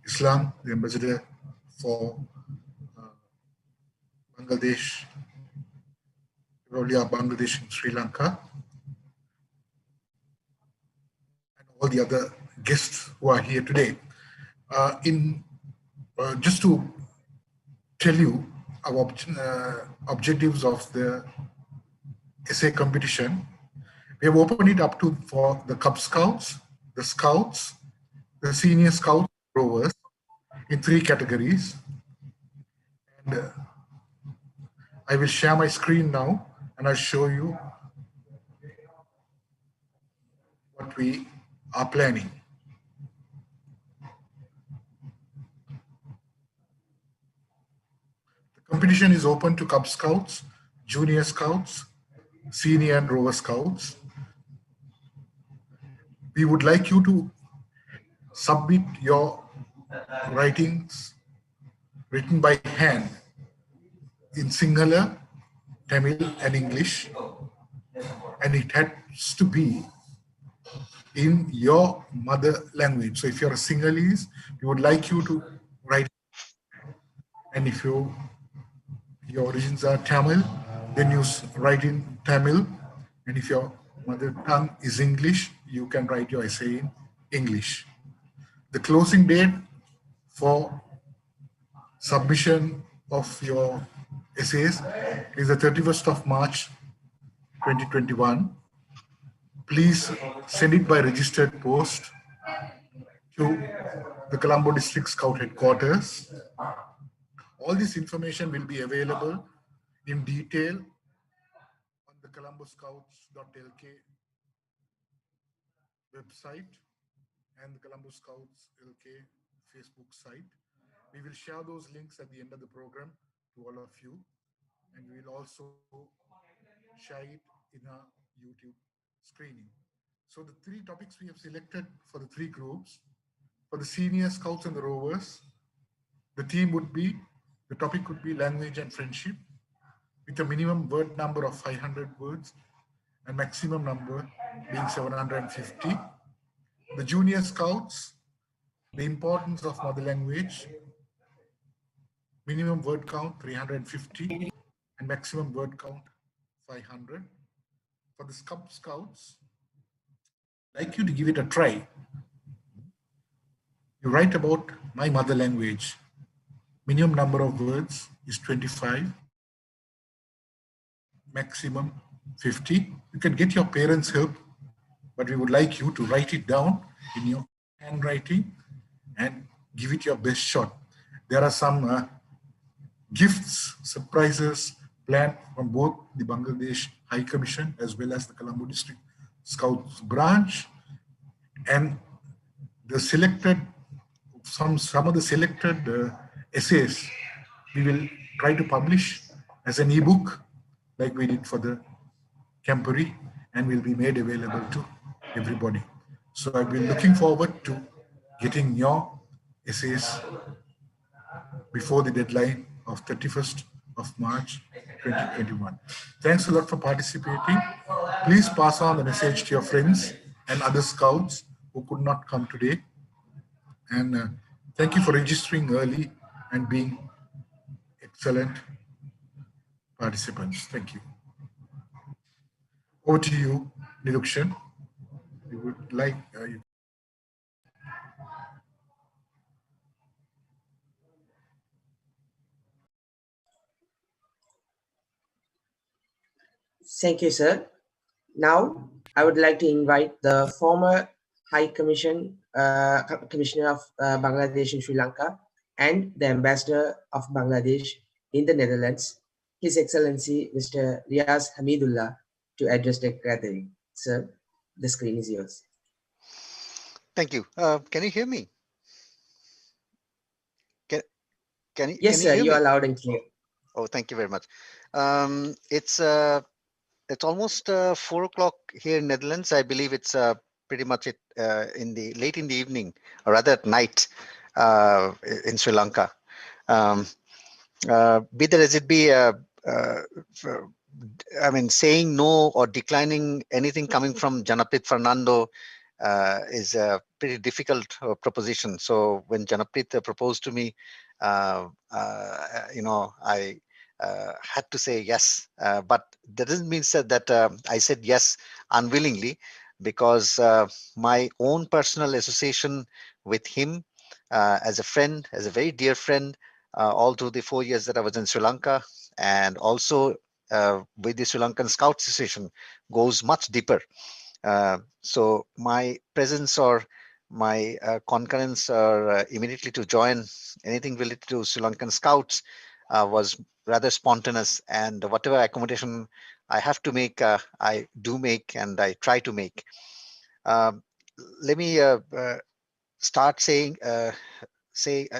Islam, the Ambassador for Bangladesh, Bangladesh and Sri Lanka, and all the other guests who are here today. Just to tell you our objectives of the essay competition, we have opened it up for the Cub Scouts, the Scouts, the Senior Scout Rovers in 3 categories. And I will share my screen now and I'll show you what we are planning. The Competition is open to Cub Scouts, Junior Scouts, Senior and Rover Scouts. We would like you to submit your writings written by hand in Sinhala, Tamil and English, and it has to be in your mother language. So if you're a Sinhalese, we would like you to write, and if your origins are Tamil, then you write in Tamil, and if your mother tongue is English, you can write your essay in English. The closing date for submission of your essays is the 31st of March 2021. Please send it by registered post to the Colombo District Scout Headquarters. All this information will be available in detail on the colomboscouts.lk website and the Colombo Scouts LK Facebook site. We will share those links at the end of the program to all of you, and we will also share it in our YouTube screening. So the three topics we have selected for the three groups, for the Senior Scouts and the Rovers, the topic would be language and friendship, with a minimum word number of 500 words and maximum number being 750. The Junior Scouts, the importance of mother language, minimum word count 350 and maximum word count 500. For the Cub Scouts, I'd like you to give it a try. You write about my mother language. Minimum number of words is 25, maximum 50. You can get your parents' help, but we would like you to write it down in your handwriting and give it your best shot. There are some gifts, surprises planned from both the Bangladesh High Commission as well as the Colombo District Scouts branch, and the selected some of the selected essays we will try to publish as an ebook like we did for the Campari, and will be made available to everybody. So I've been looking forward to getting your essays before the deadline of 31st of March 2021. Thanks a lot for participating. Please pass on the message to your friends and other scouts who could not come today. And thank you for registering early and being excellent participants. Thank you. Over to you, Nirukshan. We would like you. Thank you, sir. Now, I would like to invite the former High Commissioner of Bangladesh in Sri Lanka and the Ambassador of Bangladesh in the Netherlands, His Excellency Mr. Riaz Hamidullah, to address the gathering. Sir, the screen is yours. Thank you. Can you hear me? Yes, sir, you are loud and clear. Oh, thank you very much. It's almost 4 o'clock here in Netherlands. I believe it's pretty much late in the evening, or rather at night in Sri Lanka. Be that as it be, I mean, saying no or declining anything coming from Janaprit Fernando is a pretty difficult proposition. So when Janaprit proposed to me, I had to say yes, but that doesn't mean that I said yes unwillingly, because my own personal association with him as a friend, as a very dear friend, all through the 4 years that I was in Sri Lanka, and also with the Sri Lankan Scout Association, goes much deeper. So my presence or my concurrence or immediately to join anything related to Sri Lankan Scouts was rather spontaneous, and whatever accommodation I have to make, I do make, and I try to make. Let me start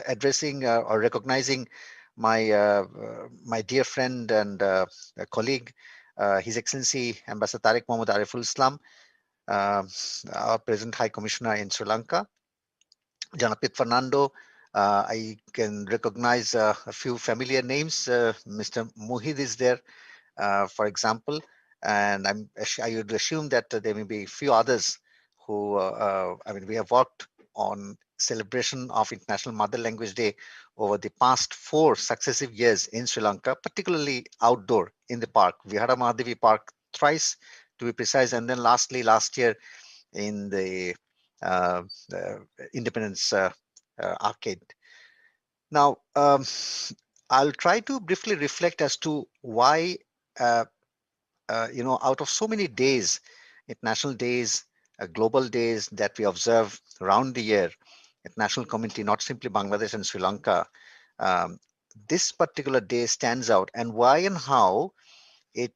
addressing or recognizing my dear friend and colleague, His Excellency Ambassador Tariq Mohammad Ariful Islam, our President High Commissioner in Sri Lanka, Janapit Fernando. I can recognize a few familiar names. Mr. Muhid is there, for example, and I would assume that there may be a few others who, I mean, we have worked on celebration of International Mother Language Day over the past 4 successive years in Sri Lanka, particularly outdoor in the park, Vihara Mahadevi Park thrice to be precise, and then lastly last year in the Independence Arcade. Now, I'll try to briefly reflect as to why, out of so many days, international days, global days that we observe around the year, international community, not simply Bangladesh and Sri Lanka, this particular day stands out, and why and how it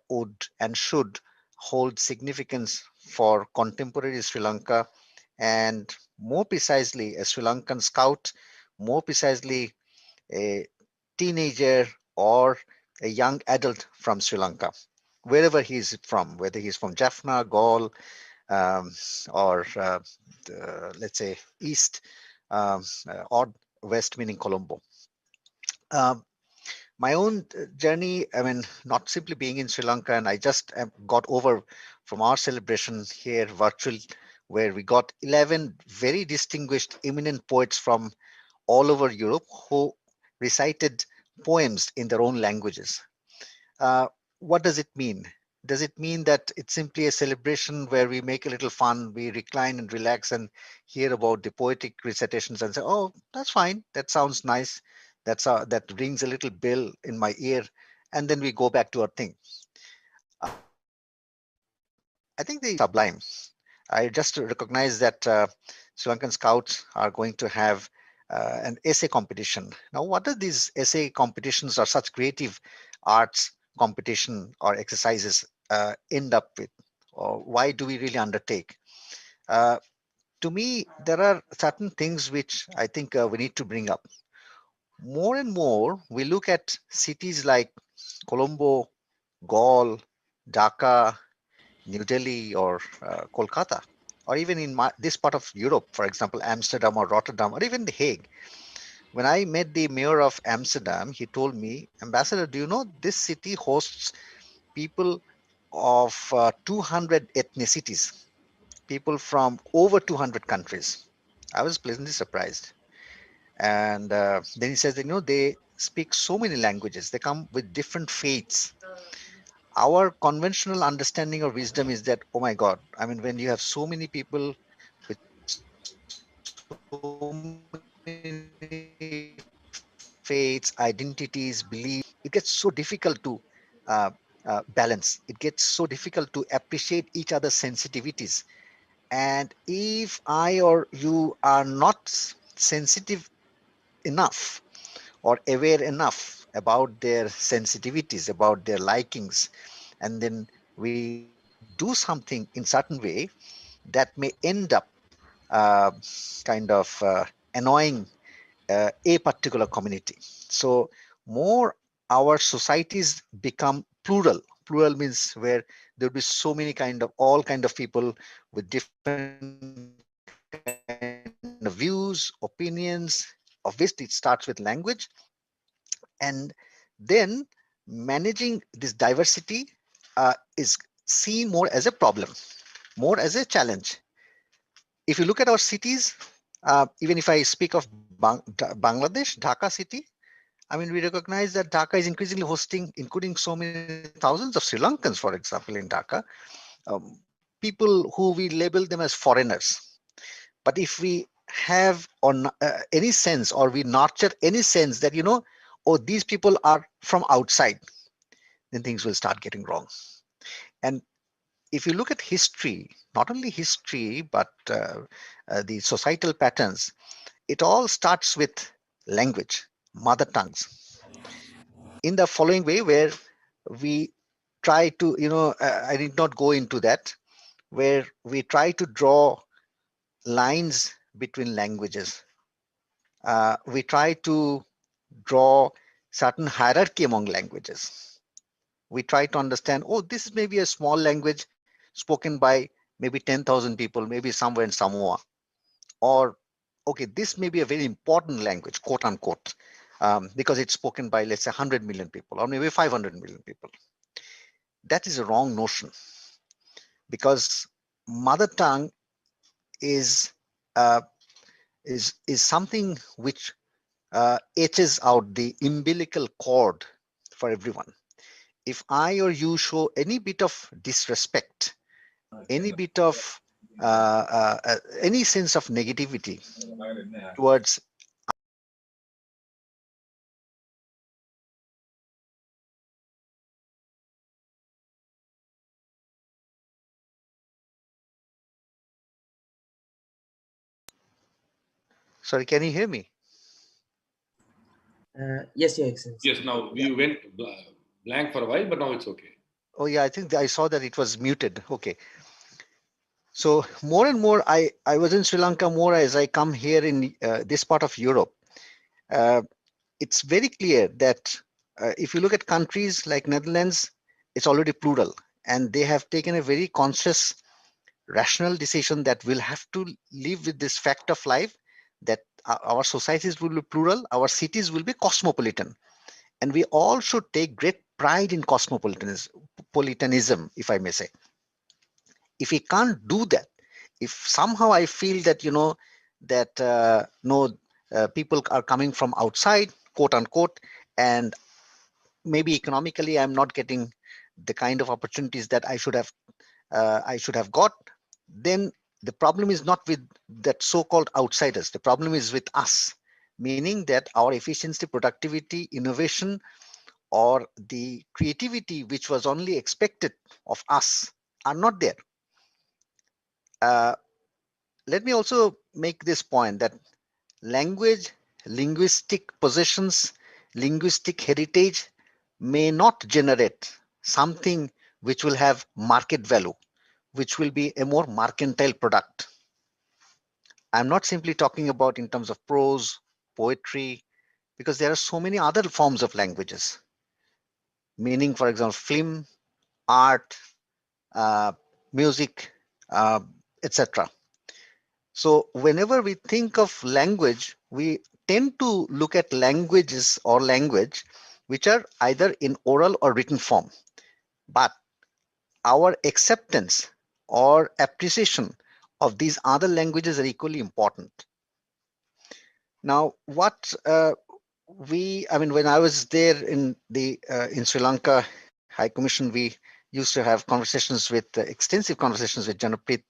would and should hold significance for contemporary Sri Lanka, and more precisely a Sri Lankan scout, more precisely a teenager or a young adult from Sri Lanka, wherever he's from, whether he's from Jaffna, Gaul, or let's say East or West, meaning Colombo. My own journey, I mean, not simply being in Sri Lanka, and I just got over from our celebration here virtual, where we got 11 very distinguished, eminent poets from all over Europe who recited poems in their own languages. What does it mean? Does it mean that it's simply a celebration where we make a little fun, we recline and relax and hear about the poetic recitations and say, oh, that's fine, that sounds nice, that rings a little bell in my ear, and then we go back to our thing? I think the sublime. I just recognize that Sri Lankan Scouts are going to have an essay competition. Now, what are these essay competitions or such creative arts competition or exercises end up with? Or why do we really undertake? To me, there are certain things which I think we need to bring up. More and more, we look at cities like Colombo, Gaul, Dhaka, New Delhi, or Kolkata, or even in this part of Europe, for example, Amsterdam or Rotterdam, or even The Hague. When I met the mayor of Amsterdam, he told me, Ambassador, do you know this city hosts people of 200 ethnicities, people from over 200 countries? I was pleasantly surprised. And then he says that, they speak so many languages. They come with different faiths. Our conventional understanding of wisdom is that, oh my God, I mean, when you have so many people with so many faiths, identities, beliefs, it gets so difficult to balance. It gets so difficult to appreciate each other's sensitivities. And if I or you are not sensitive enough or aware enough about their sensitivities, about their likings, and then we do something in certain way that may end up kind of annoying a particular community. So more our societies become plural. Plural means where there will be so many all kind of people with different kind of views, opinions, of which it starts with language. And then managing this diversity is seen more as a problem, more as a challenge. If you look at our cities, even if I speak of Bangladesh, Dhaka city, I mean, we recognize that Dhaka is increasingly hosting, including so many thousands of Sri Lankans, for example, in Dhaka, people who we label them as foreigners. But if we have any sense, or we nurture any sense that, oh, these people are from outside, then things will start getting wrong. And if you look at history, not only history, but the societal patterns, it all starts with language, mother tongues. In the following way, where we try to, I did not go into that, where we try to draw lines between languages. We try to draw certain hierarchy among languages. We try to understand, oh, this is maybe a small language spoken by maybe 10,000 people, maybe somewhere in Samoa. Or, okay, this may be a very important language, quote unquote, because it's spoken by, let's say, 100 million people, or maybe 500 million people. That is a wrong notion, because mother tongue is something which etches out the umbilical cord for everyone. If I or you show any bit of disrespect, any bit of any sense of negativity towards sorry, can you hear me? Yes, Your Excellency. Yes, now we went blank for a while, but now it's okay. Oh yeah, I think I saw that it was muted. Okay. So more and more, I was in Sri Lanka more as I come here in this part of Europe. It's very clear that if you look at countries like Netherlands, it's already plural, and they have taken a very conscious, rational decision that we'll have to live with this fact of life, that our societies will be plural, our cities will be cosmopolitan, and we all should take great pride in cosmopolitanism, if I may say. If we can't do that, if somehow I feel that, you know, that people are coming from outside, quote unquote, and maybe economically I'm not getting the kind of opportunities that I should have got, then the problem is not with that so-called outsiders. The problem is with us, meaning that our efficiency, productivity, innovation, or the creativity which was only expected of us are not there. Let me also make this point that language, linguistic possessions, linguistic heritage may not generate something which will have market value, which will be a more mercantile product. I'm not simply talking about in terms of prose, poetry, because there are so many other forms of languages. Meaning, for example, film, art, music, etc. So whenever we think of language, we tend to look at languages or language which are either in oral or written form. But our acceptance or appreciation of these other languages are equally important. Now, what when I was there in Sri Lanka High Commission, we used to have conversations with extensive conversations with Janaprit,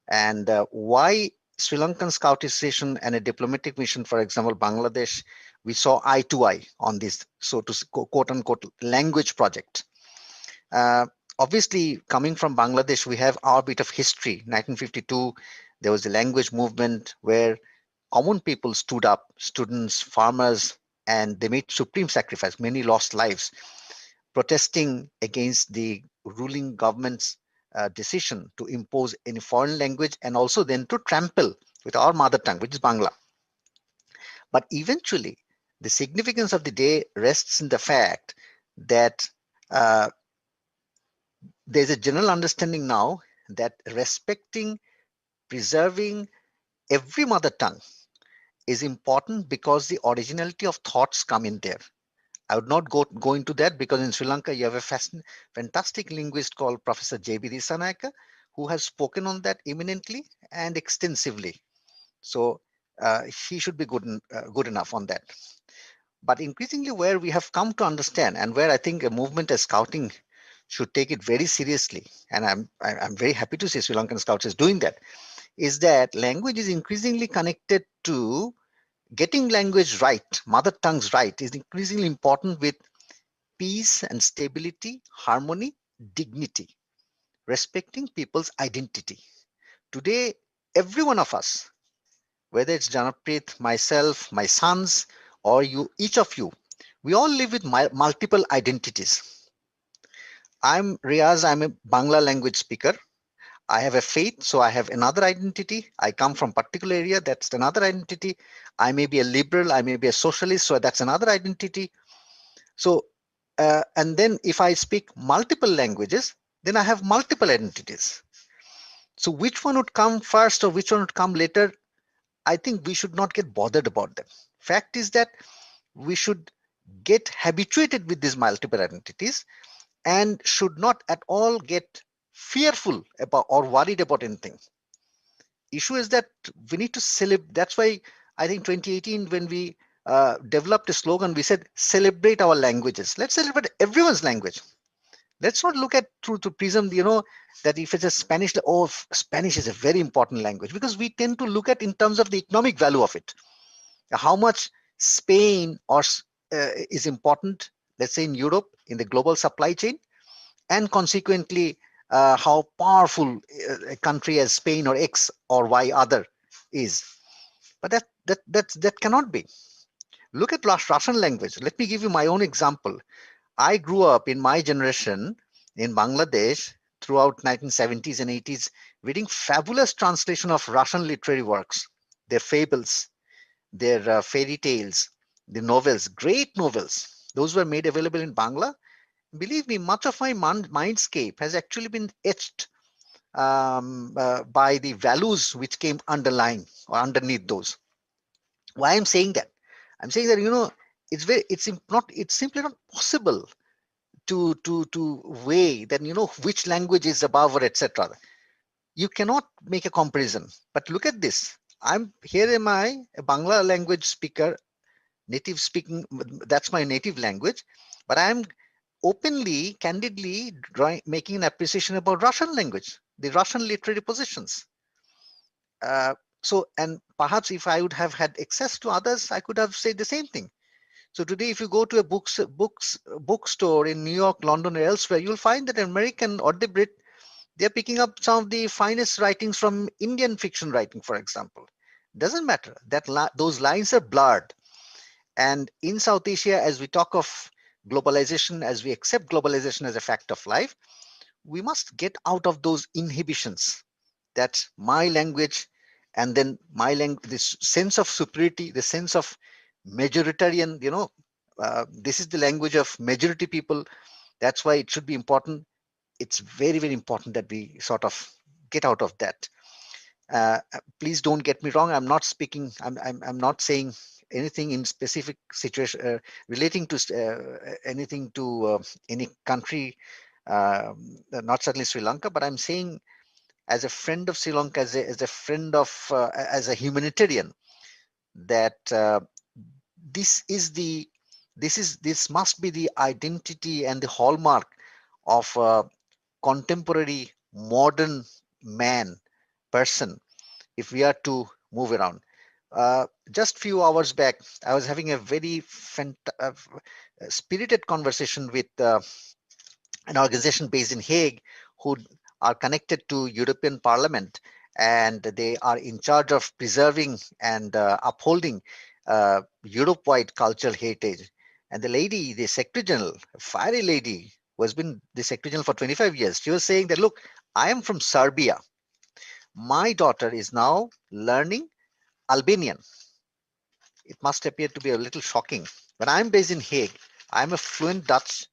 and why Sri Lankan Scout Association and a diplomatic mission, for example, Bangladesh, we saw eye to eye on this, so to quote unquote, language project. Obviously, coming from Bangladesh, we have our bit of history. 1952, there was a language movement where common people stood up, students, farmers, and they made supreme sacrifice. Many lost lives protesting against the ruling government's decision to impose any foreign language, and also then to trample with our mother tongue, which is Bangla. But eventually, the significance of the day rests in the fact that there's a general understanding now that respecting, preserving every mother tongue is important, because the originality of thoughts come in there. I would not go into that, because in Sri Lanka, you have a fantastic linguist called Professor J.B. Disanayake, who has spoken on that eminently and extensively. So he should be good enough on that. But increasingly, where we have come to understand, and where I think a movement as Scouting should take it very seriously, and I'm very happy to see Sri Lankan Scouts is doing that, is that language is increasingly connected to getting language right, mother tongues right, is increasingly important with peace and stability, harmony, dignity, respecting people's identity. Today, every one of us, whether it's Janaprit, myself, my sons, or you, each of you, we all live with multiple identities. I'm Riaz, I'm a Bangla language speaker. I have a faith, so I have another identity. I come from particular area, that's another identity. I may be a liberal, I may be a socialist, so that's another identity. So, and then if I speak multiple languages, then I have multiple identities. So which one would come first or which one would come later? I think we should not get bothered about them. Fact is that we should get habituated with these multiple identities and should not at all get fearful about or worried about anything. Issue is that we need to celebrate. That's why I think 2018, when we developed a slogan, we said, celebrate our languages. Let's celebrate everyone's language. Let's not look at through the prism, that if it's a Spanish, oh, Spanish is a very important language, because we tend to look at in terms of the economic value of it. How much Spain is important, let's say in Europe, in the global supply chain, and consequently, how powerful a country as Spain or X or Y other is. But that cannot be. Look at Russian language. Let me give you my own example. I grew up in my generation in Bangladesh throughout 1970s and 80s, reading fabulous translation of Russian literary works, their fables, their fairy tales, the novels, great novels. Those were made available in Bangla. Believe me, much of my mindscape has actually been etched by the values which came underlying or underneath those. Why I'm saying that? I'm saying that, it's simply not possible to weigh that, which language is above or etc. You cannot make a comparison. But look at this. Am I a Bangla language speaker, native speaking, that's my native language, but I'm openly, candidly making an appreciation about Russian language, the Russian literary positions. And perhaps if I would have had access to others, I could have said the same thing. So today, if you go to a bookstore in New York, London, or elsewhere, you'll find that American or the Brit, they're picking up some of the finest writings from Indian fiction writing, for example. Doesn't matter that those lines are blurred. And in South Asia, as we talk of globalization, as we accept globalization as a fact of life, we must get out of those inhibitions. That my language, and then this sense of superiority, the sense of majoritarian, this is the language of majority people. That's why it should be important. It's very, very important that we sort of get out of that. Please don't get me wrong. I'm not speaking. I'm not saying anything in specific situation relating to anything to any country. Not certainly Sri Lanka, but I'm saying as a friend of Sri Lanka, as a friend of as a humanitarian, that this must be the identity and the hallmark of a contemporary modern person if we are to move around. Just few hours back, I was having a very spirited conversation with an organization based in Hague who are connected to European Parliament, and they are in charge of preserving and upholding Europe-wide cultural heritage. And the lady, the Secretary General, a fiery lady, who has been the Secretary General for 25 years, she was saying that, look, I am from Serbia. My daughter is now learning Albanian. It must appear to be a little shocking. When I'm based in Hague, I'm a fluent Dutch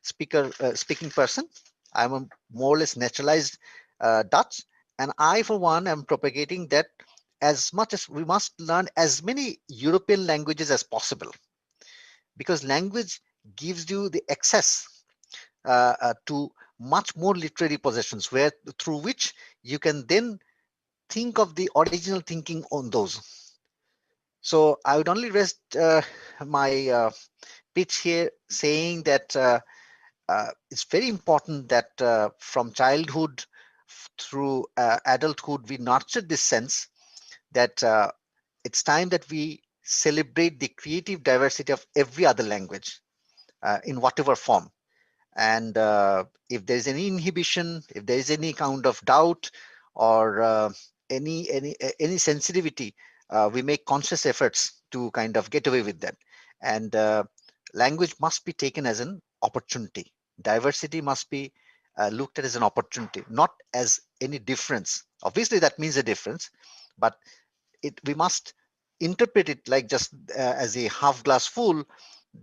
speaking person. I'm a more or less naturalized Dutch. And I, for one, am propagating that as much as we must learn as many European languages as possible, because language gives you the access to much more literary possessions, through which you can then think of the original thinking on those. So I would only rest my pitch here saying that it's very important that from childhood through adulthood, we nurture this sense that it's time that we celebrate the creative diversity of every other language in whatever form. And if there is any inhibition, if there is any kind of doubt or any sensitivity, we make conscious efforts to kind of get away with that. And language must be taken as an opportunity. Diversity must be looked at as an opportunity, not as any difference. Obviously, that means a difference, but we must interpret it like just as a half glass full,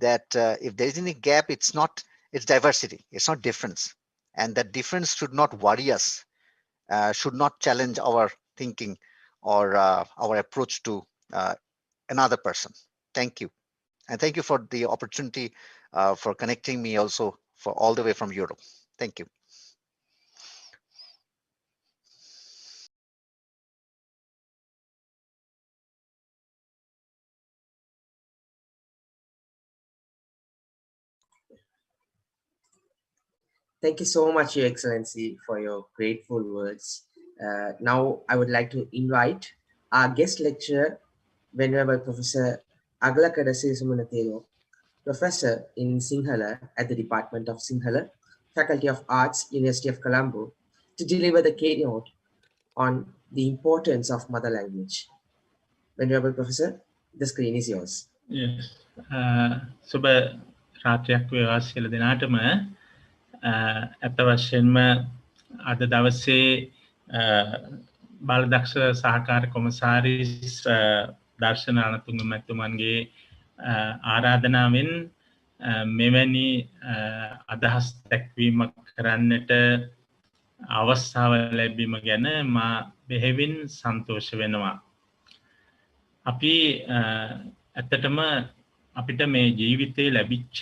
that if there is any gap, it's diversity, it's not difference. And that difference should not worry us, should not challenge our thinking or our approach to another person. Thank you. And thank you for the opportunity for connecting me also for all the way from Europe. Thank you. Thank you so much, Your Excellency, for your grateful words. Now, I would like to invite our guest lecturer, Venerable Professor Agalakada Sirisumanatero, Professor in Sinhala at the Department of Sinhala, Faculty of Arts, University of Colombo, to deliver the keynote on the importance of mother language. Venerable Professor, the screen is yours. Yes. Suba රාත්‍රියක් වේවා සියලු දෙනාටම අත වශයෙන්ම අද දවසේ බාලදක්ෂ සහකාර කොමසාරිස් දර්ශන රණතුංග මැතිතුමන්ගේ ආරාධනාවෙන් මෙවැනි අදහස් දැක්වීමක් කරන්නට අවස්ථාව ලැබීම ගැන මා බෙහෙවින් සන්තෝෂ වෙනවා. අපි ඇත්තටම අපිට මේ ජීවිතේ ලැබිච්ච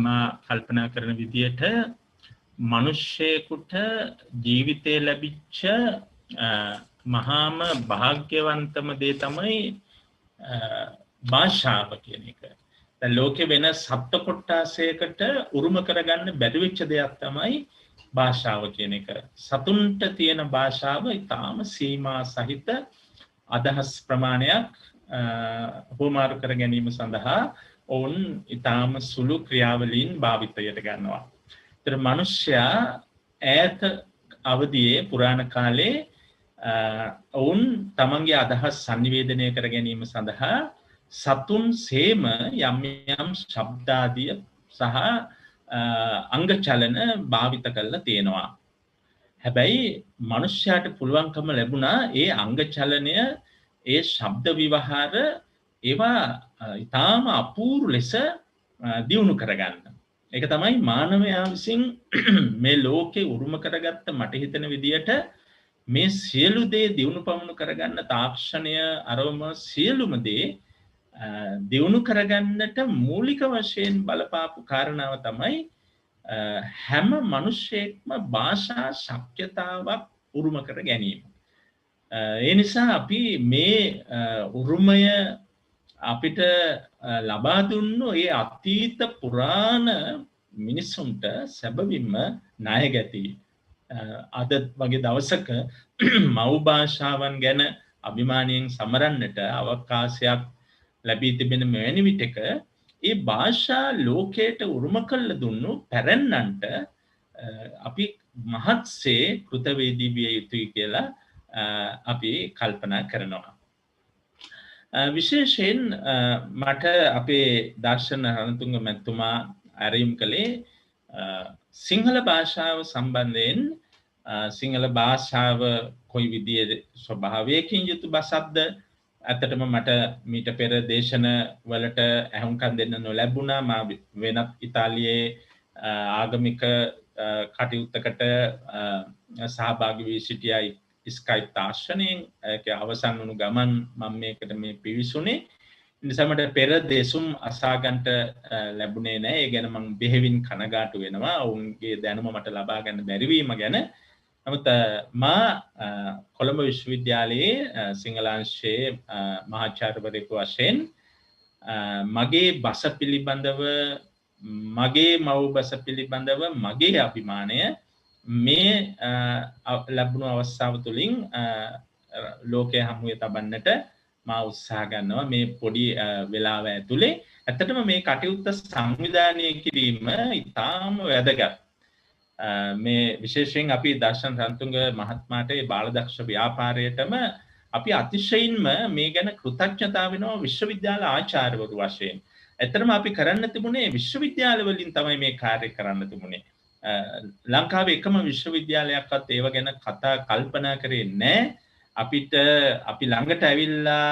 මා කල්පනා කරන විදියට මිනිස්සෙකුට ජීවිතේ ලැබිච්ච මහාම භාග්‍යවන්තම දේ තමයි භාෂාව කියන එක. දැන් ලෝකේ වෙන සප්ත කොටාසයකට උරුම කරගන්න බැරි වෙච්ච දෙයක් තමයි භාෂාව කියන එක. සතුන්ට තියෙන භාෂාව ඊටාම සීමා සහිත අදහස් ප්‍රමාණයක් හෝමාරු කර ගැනීම සඳහා ඔවුන් ඊටාම සුළු ක්‍රියාවලීන් භාවිතයට ගන්නවා. ඒතර මිනිසයා ඈත අවදියේ පුරාණ කාලේ ඔවුන් තමන්ගේ අදහස් සංනිවේදනය කර ගැනීම සඳහා සතුන් සේම යම් යම් ශබ්දාදිය සහ අංග චලන භාවිත කරලා තියෙනවා. හැබැයි මිනිසයාට පුළුවන්කම ලැබුණා ඒ අංග චලනය ඒ ශබ්ද විවහාර ඒවා ඊටාම අපූර්ව ලෙස දියුණු කරගන්න. ඒක තමයි මානවයා විසින් මේ ලෝකේ උරුම කරගත්ත මට හිතෙන විදියට මේ සියලු දේ දියුණු පමුණු කරගන්න තාක්ෂණය අරවම සියලුම දේ දියුණු කරගන්නට මූලික වශයෙන් බලපාපු කාරණාව තමයි හැම මිනිසෙක්ම භාෂා ශක්්‍යතාවක් උරුම කර ගැනීම. ඒ නිසා අපි මේ උරුමය අපිට ලබා දුන්නු ඒ අතීත පුරාණ මිනිසුන්ට සැබවින්ම ණය ගැති. අද වගේ දවසක මව් භාෂාවන් ගැන අභිමානයෙන් සමරන්නට අවකාශයක් ලැබී තිබෙන මෙවැනි විටක ඒ භාෂා ලෝකයට උරුම කළ දුන්නු පැරැන්නන්ට අපි මහත්සේ කෘතවේදී විය යුතුයි කියලා අපි කල්පනා කරනවා. විශේෂයෙන් මට අපේ දර්ශන රණතුංග මැතිතුමා ඇරයුම් කළේ සිංහල භාෂාව සම්බන්ධයෙන් සිංහල භාෂාව කොයි විදිහේ ස්වභාවයකින් යුතු බසක්ද ඇත්තටම මට මීට පෙර දේශන වලට ඇහුම්කන් දෙන්න නොලැබුණා. මා වෙනත් ඉතාලියේ ආගමික කටයුත්තකට සහභාගී වී සිටියයි ස්කයිප් තාක්ෂණයෙන් ඒක අවසන් වුණු ගමන් මම මේකට මේ පිවිසුනේ. නිසා මට පෙර දෙසුම් අසාගන්ට ලැබුණේ නැහැ. ඒ ගැන මම බෙහෙවින් කනගාටු වෙනවා. ඔවුන්ගේ දැනුම මට ලබා ගන්න බැරි වීම ගැන. නමුත් මා කොළඹ විශ්වවිද්‍යාලයේ සිංහලාංශයේ මහාචාර්යවරයෙකු වශයෙන් මගේ බස පිළිබඳව මගේ මව් බස පිළිබඳව මගේ අභිමානය මේ ලැබුණු අවස්ථාව තුළින් ලෝකයේ හමුවේ තබන්නට මා උත්සාහ ගන්නවා මේ පොඩි වෙලාව ඇතුලේ. ඇත්තටම මේ කටයුත්ත සංවිධානය කිරීම ඉතාම වැදගත්. මේ විශේෂයෙන් අපි දර්ශන රන්තුංග මහත්මයාට ඒ බාලදක්ෂ ව්‍යාපාරයටම අපි අතිශයින්ම මේ ගැන කෘතඥතාව වෙනවා විශ්වවිද්‍යාල ආචාර්යවරු වශයෙන්. ඇත්තටම අපි කරන්න තිබුණේ විශ්වවිද්‍යාල වලින් තමයි මේ කාර්ය කරන්න තිබුණේ. ලංකාවේ එකම විශ්වවිද්‍යාලයක්වත් ඒව ගැන කතා කල්පනා කරේ නැහැ. අපි ළඟට ඇවිල්ලා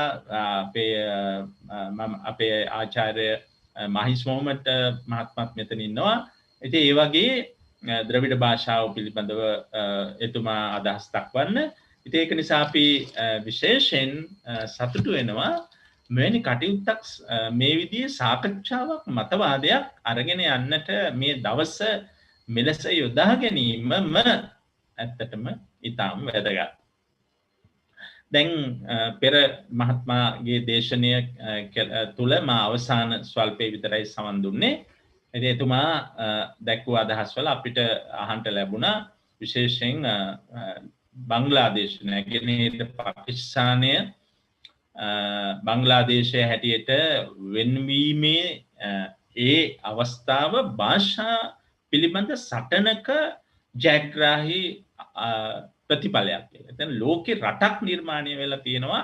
අපේ ආචාර්ය මහිස් මොහමඩ් මහත්මත් මෙතන ඉන්නවා. ඉතින් ඒ වගේ ද්‍රවිඩ භාෂාව පිළිබඳව එතුමා අදහස් දක්වන්න. ඉතින් ඒක නිසා අපි විශේෂයෙන් සතුටු වෙනවා මෙවැනි කටයුත්තක් මේ විදිහේ සාකච්ඡාවක් මතවාදයක් අරගෙන යන්නට මේ දවස මෙලෙස යොදා ගැනීමම ඇත්තටම ඉතාම වැදගත්. දැන් පෙර මහත්මාගේ දේශනය තුල මා අවසාන ස්වල්පේ විතරයි සමන් දුන්නේ. ඉතින් එතුමා දැක්වූ අදහස් වල අපිට අහන්න ලැබුණා විශේෂයෙන් බංග්ලාදේශ නැගෙනහිර පාකිස්තානය බංග්ලාදේශයේ හැටියට වෙන්වීමේ ඒ අවස්ථාව භාෂා පිළිබඳ සටනක ජයග්‍රාහී ප්‍රතිඵලයක් කියලා. එතන ලෝකේ රටක් නිර්මාණය වෙලා තියෙනවා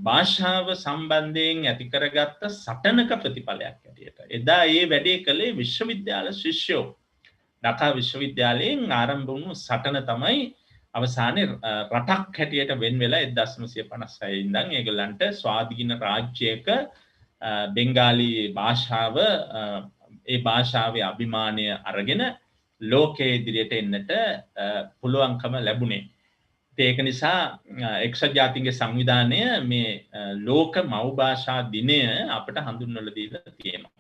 භාෂාව සම්බන්ධයෙන් ඇති කරගත්ත සටනක ප්‍රතිඵලයක් හැටියට. එදා ඒ වැඩේ කළේ විශ්වවිද්‍යාල ශිෂ්‍යෝ. ඩකා විශ්වවිද්‍යාලයෙන් ආරම්භ වුණු සටන තමයි අවසානයේ රටක් හැටියට වෙන් වෙලා 1956 ඉඳන් ඒගොල්ලන්ට ස්වාධීන රාජ්‍යයක බෙන්ගාලි භාෂාව ඒ භාෂාවේ අභිමානය අරගෙන ලෝකයේ ඉදිරියට එන්නට පුළුවන්කම ලැබුණේ. ඒක නිසා එක්සත් ජාතීන්ගේ සංවිධානය මේ ලෝක මව් භාෂා දිනය අපට හඳුන්වලා දීලා තියෙනවා.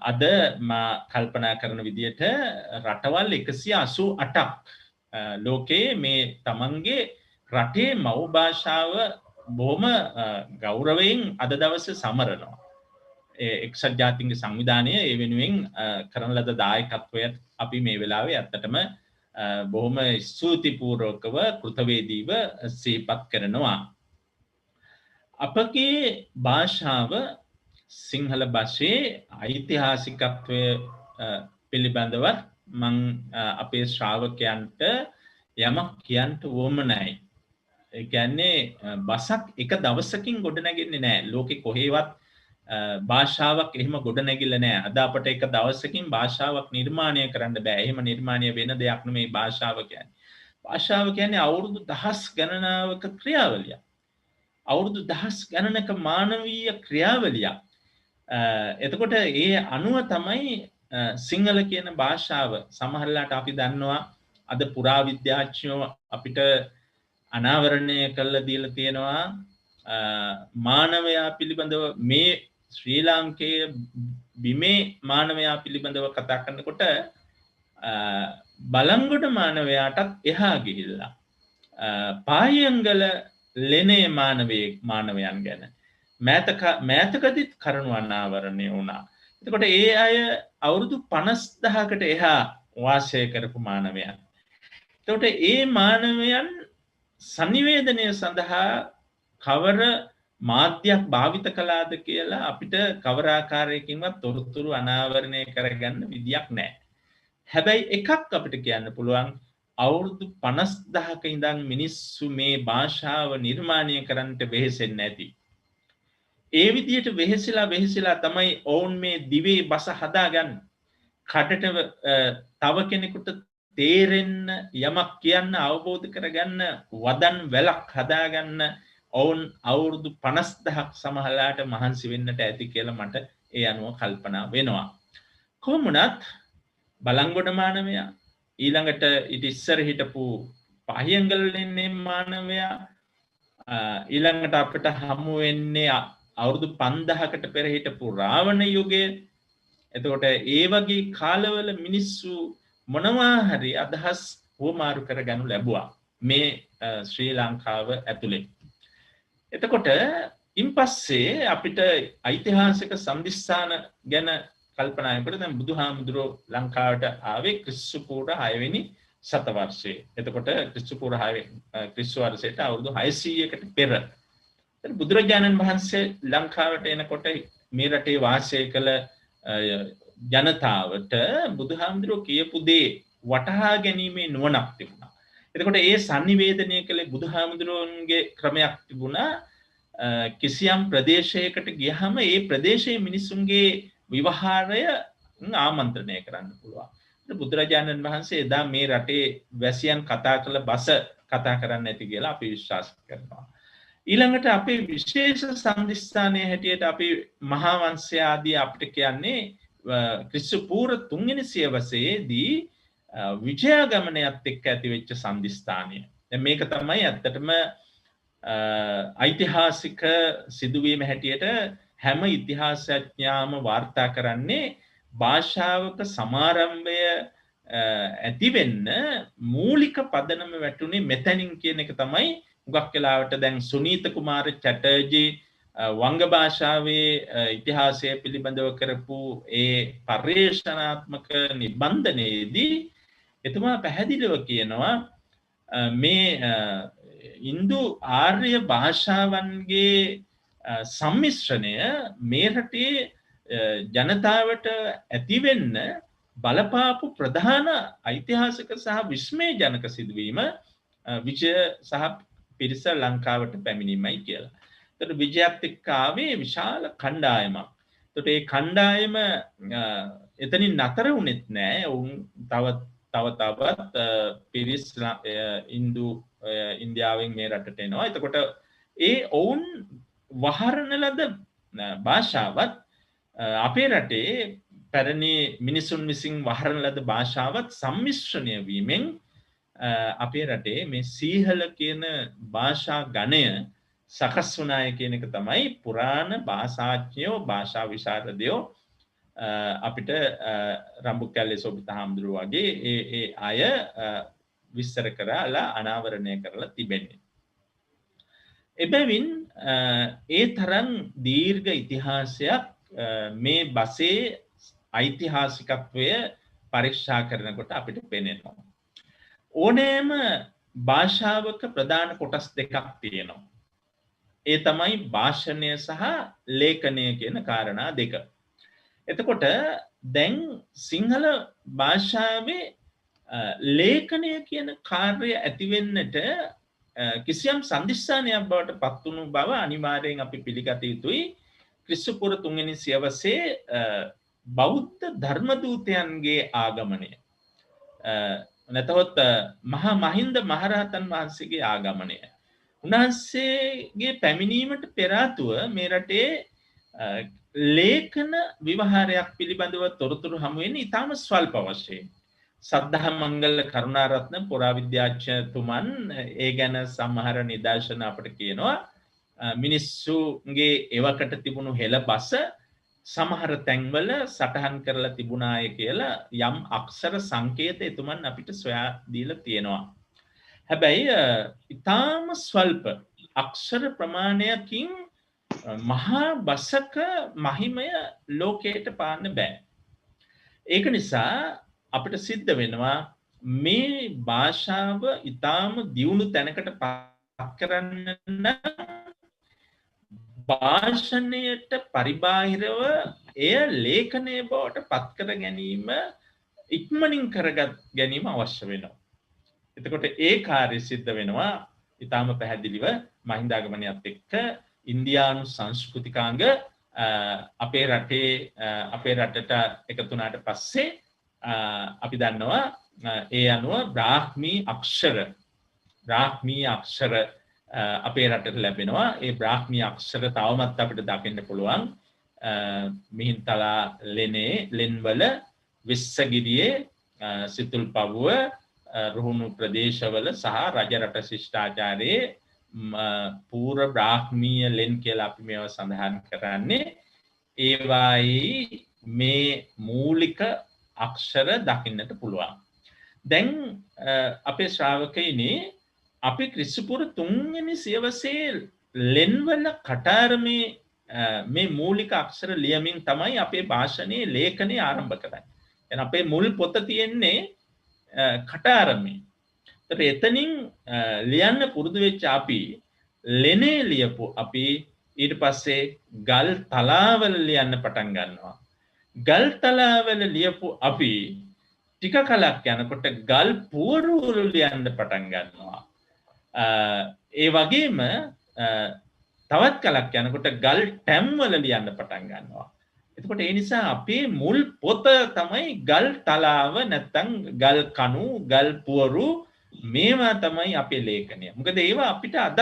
අද මා කල්පනා කරන විදිහට රටවල් 188ක් ලෝකයේ මේ තමන්ගේ රටේ මව් භාෂාව බොහොම ගෞරවයෙන් අද දවසේ සමරනවා. එක්සත් ජාතීන්ගේ සංවිධානය ඒ වෙනුවෙන් කරන ලද දායකත්වයට අපි මේ වෙලාවේ ඇත්තටම බොහොම ස්තුතිපූර්වකව කෘතවේදීව සිහිපත් කරනවා. අපගේ භාෂාව සිංහල භාෂයේ ඓතිහාසිකත්වය පිළිබඳව මම අපේ ශ්‍රාවකයන්ට යමක් කියන්න වොමනයි. ඒ කියන්නේ බසක් එක දවසකින් ගොඩ නැගෙන්නේ නැහැ. ලෝකෙ කොහෙවත් භාෂාවක් එහෙම ගොඩ නැගිලා නැහැ. අද අපට එක දවසකින් භාෂාවක් නිර්මාණය කරන්න බෑ. එහෙම නිර්මාණය වෙන දෙයක් නෙමෙයි භාෂාව කියන්නේ. භාෂාව කියන්නේ අවුරුදු දහස් ගණනාවක ක්‍රියාවලියක්. අවුරුදු දහස් ගණනක මානවීය ක්‍රියාවලියක්. එතකොට ඒ අනුව තමයි සිංහල කියන භාෂාව සමහරලාට අපි දන්නවා අද පුරාවිද්‍යාඥයෝ අපිට අනාවරණය කළා දීලා තියෙනවා මානවයා පිළිබඳව මේ ශ්‍රී ලාංකේය බිමේ මානවයා පිළිබඳව කතා කරනකොට බලංගොඩ මානවයාටත් එහා ගිහිල්ලා පායංගල ලෙනේ මානවයන් ගැන මෑතකදීත් කරුණු අනාවරණය වුණා. එතකොට ඒ අය අවුරුදු 50000කට එහා වාසය කරපු මානවයන්. එතකොට ඒ මානවයන් සංනිවේදනය සඳහා කවර මාධ්‍යයක් භාවිත කළාද කියලා අපිට කවර ආකාරයකින්වත් තොරතුරු අනාවරණය කරගන්න විදියක් නැහැ. හැබැයි එකක් අපිට කියන්න පුළුවන් අවුරුදු 50000ක ඉඳන් මිනිස්සු මේ භාෂාව නිර්මාණය කරන්නට වෙහෙසෙන්නේ නැති. ඒ විදියට වෙහෙසිලා තමයි ඔවුන් මේ දිවේ බස හදාගන්න. කටට තව කෙනෙකුට තේරෙන්න යමක් කියන්න අවබෝධ කරගන්න වදන් වැලක් හදාගන්න ඔවුන් අවුරුදු 50000ක් සමහරලාට මහන්සි වෙන්නට ඇති කියලා මට ඒ අනුව කල්පනා වෙනවා. කොහොම වුණත් බලංගොඩ මානවයා ඊළඟට ඊට ඉස්සර හිටපු පහියංගල ලෙන්නේ මානවයා ඊළඟට අපිට හමු වෙන්නේ අවුරුදු 5000කට පෙර හිටපු රාවණ යුගය. එතකොට ඒ වගේ කාලවල මිනිස්සු මොනවා හරි අදහස් වමාරු කරගනු ලැබුවා මේ ශ්‍රී ලංකාව ඇතුලේ. එතකොට ඉන්පස්සේ අපිට ඓතිහාසික සම්දිස්ථාන ගැන කල්පනා කරනකොට දැන් බුදුහාමුදුරුවෝ ලංකාවට ආවේ ක්‍රිස්තු පූර්ව 6 වෙනි සතවර්ෂයේ. එතකොට ක්‍රිස්තු පූර්ව 6 ක්‍රිස්තු වර්ෂයට අවුරුදු 600කට පෙර. බුදුරජාණන් වහන්සේ ලංකාවට එනකොට මේ රටේ වාසය කළ ජනතාවට බුදුහාමුදුරුවෝ කියපු දේ වටහා ගැනීමේ නුවණක් තිබුණා. එතකොට ඒ sannivedanaya කළේ බුදුහාමුදුරුවන්ගේ ක්‍රමයක් තිබුණා. කිසියම් ප්‍රදේශයකට ගියහම ඒ ප්‍රදේශයේ මිනිසුන්ගේ විවහාරය ආමන්ත්‍රණය කරන්න පුළුවන්. බුදුරජාණන් වහන්සේ එදා මේ රටේ වැසියන් කතා කළ බස කතා කරන්න ඇති කියලා අපි විශ්වාස කරනවා. ඊළඟට අපේ විශේෂ සම්දිස්ථානයේ හැටියට අපි මහා වංශය ආදී අපිට කියන්නේ ක්‍රිස්තු පූර්ව 3 වෙනි සියවසේදී විජයාගමනයත් එක්ක ඇති වෙච්ච සම්දිස්ථානය. දැන් මේක තමයි ඇත්තටම ඓතිහාසික සිදුවීම හැටියට හැම ඉතිහාසඥයාම වාර්තා කරන්නේ භාෂාවක සමාරම්භය ඇති වෙන්න මූලික පදනම වැටුනේ මෙතනින් කියන එක තමයි හුඟක් වෙලාවට දැන් සුනීත කුමාර චැටර්ජී වංග භාෂාවේ ඉතිහාසය පිළිබඳව කරපු ඒ පර්යේෂණාත්මක නිබන්ධනයේදී එතුමා පැහැදිලිව කියනවා මේ ඉන්දු ආර්ය භාෂාවන්ගේ සම්මිශ්‍රණය මේ රටේ ජනතාවට ඇතිවෙන්න බලපාපු ප්‍රධාන ඓතිහාසික සහ විස්මයජනක සිදුවීම විජය සහ පිරිස ලංකාවට පැමිණීමයි කියලා. එතකොට විජයත් එක්ක ආවේ විශාල කණ්ඩායමක්. එතකොට ඒ කණ්ඩායම එතනින් නතර වුණෙත් නෑ. උන් තවත් පිරිස් ඉන්දියාවෙන් මේ රටට එනවා. එතකොට ඒ ඔවුන් වහරන ලද භාෂාවත් අපේ රටේ පැරණි මිනිසුන් විසින් වහරන ලද භාෂාවත් සම්මිශ්‍රණය වීමෙන් අපේ රටේ මේ සීහල කියන භාෂා ගණය සකස් වුණාය කියන එක තමයි පුරාණ භාෂාඥයෝ භාෂා විශාරදයෝ අපිට රම්බුකැලේ සෝබිත හාමුදුරුවෝ වගේ ඒ අය විස්තර කරලා අනාවරණය කරලා තිබෙන්නේ. එබැවින් ඒ තරම් දීර්ඝ ඉතිහාසයක් මේ බසේ ඓතිහාසිකත්වය පරීක්ෂා කරනකොට අපිට පේනවා. ඕනෑම භාෂාවක ප්‍රධාන කොටස් දෙකක් තියෙනවා. ඒ තමයි භාෂණය සහ ලේඛනය කියන කාරණා දෙක. එතකොට දැන් සිංහල භාෂාවේ ලේඛනය කියන කාර්යය ඇතිවෙන්නට කිසියම් සම්දිස්ථානයක් බවට පත් වුණු බව අනිවාර්යෙන් අපි පිළිගත යුතුයි. ක්‍රිස්තු පූර්ව 3 වෙනි සියවසේ බෞද්ධ ධර්මදූතයන්ගේ ආගමනය. නැතහොත් මහා මහින්ද මහරහතන් වහන්සේගේ ආගමනය. උන්වහන්සේගේ පැමිණීමට පෙර ආතුව මේ රටේ ලේඛන විවහාරයක් පිළිබඳව තොරතුරු හමු වෙන්නේ ඉතාම ස්වල්ප වශයෙන්. සද්ධා මංගල කරුණාරත්න පුරාවිද්‍යාඥතුමන් ඒ ගැන සමහර නිදර්ශන අපට කියනවා. මිනිස්සුගේ එවකට තිබුණු හෙළ බස සමහර තැන්වල සටහන් කරලා තිබුණාය කියලා යම් අක්ෂර සංකේත එතුමන් අපිට සොයා දීලා තියෙනවා. හැබැයි ඊටාම ස්වල්ප අක්ෂර ප්‍රමාණයකින් මහා බසක මහිමය ලෝකයට පාන්න බෑ. ඒක නිසා අපිට සිද්ධ වෙනවා මේ භාෂාව ඊටාම දියුණු තැනකට පත් කරන්න නම් භාෂණයට පරිබාහිරව එය ලේඛනය බවට පත් කර ගැනීම ඉක්මනින් කරගත් ගැනීම අවශ්‍ය වෙනවා. එතකොට ඒ කාර්ය සිද්ධ වෙනවා ඊටාම පැහැදිලිව මහින්දාගමනයත් එක්ක ඉන්දියානු සංස්කෘතිකාංග අපේ රටට එකතු වුණාට පස්සේ අපි දන්නවා ඒ අනුව බ්‍රාහ්මී අක්ෂර අපේ රටට ලැබෙනවා. ඒ බ්‍රාහ්මී අක්ෂර තවමත් අපිට දකින්න පුළුවන් මිහින්තලා ලෙන්වල විස්සගිරියේ සිතුල්පව්ව රුහුණු ප්‍රදේශවල සහ රජරට ශිෂ්ටාචාරයේ පූර්ව බ්‍රාහ්මීය ලෙන් කියලා අපි මේවා සඳහන් කරන්නේ. ඒවායි මේ මූලික අක්ෂර දකින්නට පුළුවන්. දැන් අපේ ශ්‍රාවකයිනේ අපි ක්‍රිස්තු පූර්ව 3 වෙනි සියවසේ ලෙන්වල කටාරමේ මේ මූලික අක්ෂර ලියමින් තමයි අපේ භාෂණයේ ලේඛනය ආරම්භ කරන්නේ. දැන් අපේ මුල් පොත තියෙන්නේ කටාරමේ. ඒතර එතනින් ලියන්න පුරුදු වෙච්ච අපි ලෙනේ ලියපු අපි ඊට පස්සේ ගල් තලාවල ලියන්න පටන් ගන්නවා. ගල් තලාවල ලියපු අපි ටික කලක් යනකොට ගල් පුවරුවල ලියන්න පටන් ගන්නවා. ඒ වගේම තවත් කලක් යනකොට ගල් ටැම් වල ලියන්න පටන් ගන්නවා. එතකොට ඒ නිසා අපේ මුල් පොත තමයි ගල් තලාව නැත්තම් ගල් කණු ගල් පුවරු මේවා තමයි අපේ ලේඛනය. මොකද ඒවා අපිට අදත්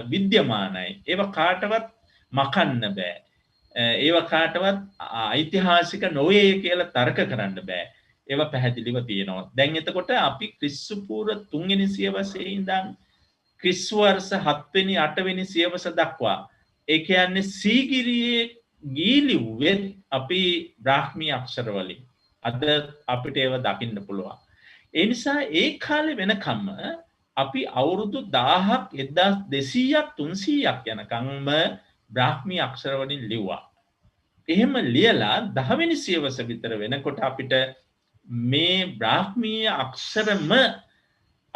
විද්‍යමානයි. ඒවා කාටවත් මකන්න බෑ. ඒවා කාටවත් ඓතිහාසික නොවේ කියලා තර්ක කරන්න බෑ. ඒවා පැහැදිලිව තියෙනවා. දැන් එතකොට අපි ක්‍රිස්තු පූර්ව 3 වෙනි සියවසේ ඉඳන් ක්‍රිස්තු වර්ෂ 7 වෙනි 8 වෙනි සියවස දක්වා ඒ කියන්නේ සීගිරියේ ගීලිව්වේ අපි බ්‍රාහ්මී අක්ෂර වලින් අද අපිට ඒව දකින්න පුළුවන්. ඒ නිසා ඒ කාලේ වෙනකම්ම අපි අවුරුදු 1000ක් 1200ක් 300ක් යනකම්ම බ්‍රාහ්මී අක්ෂර වලින් ලිව්වා. එහෙම ලියලා 10 වෙනි සියවස විතර වෙනකොට අපිට මේ බ්‍රාහ්මීය අක්ෂරම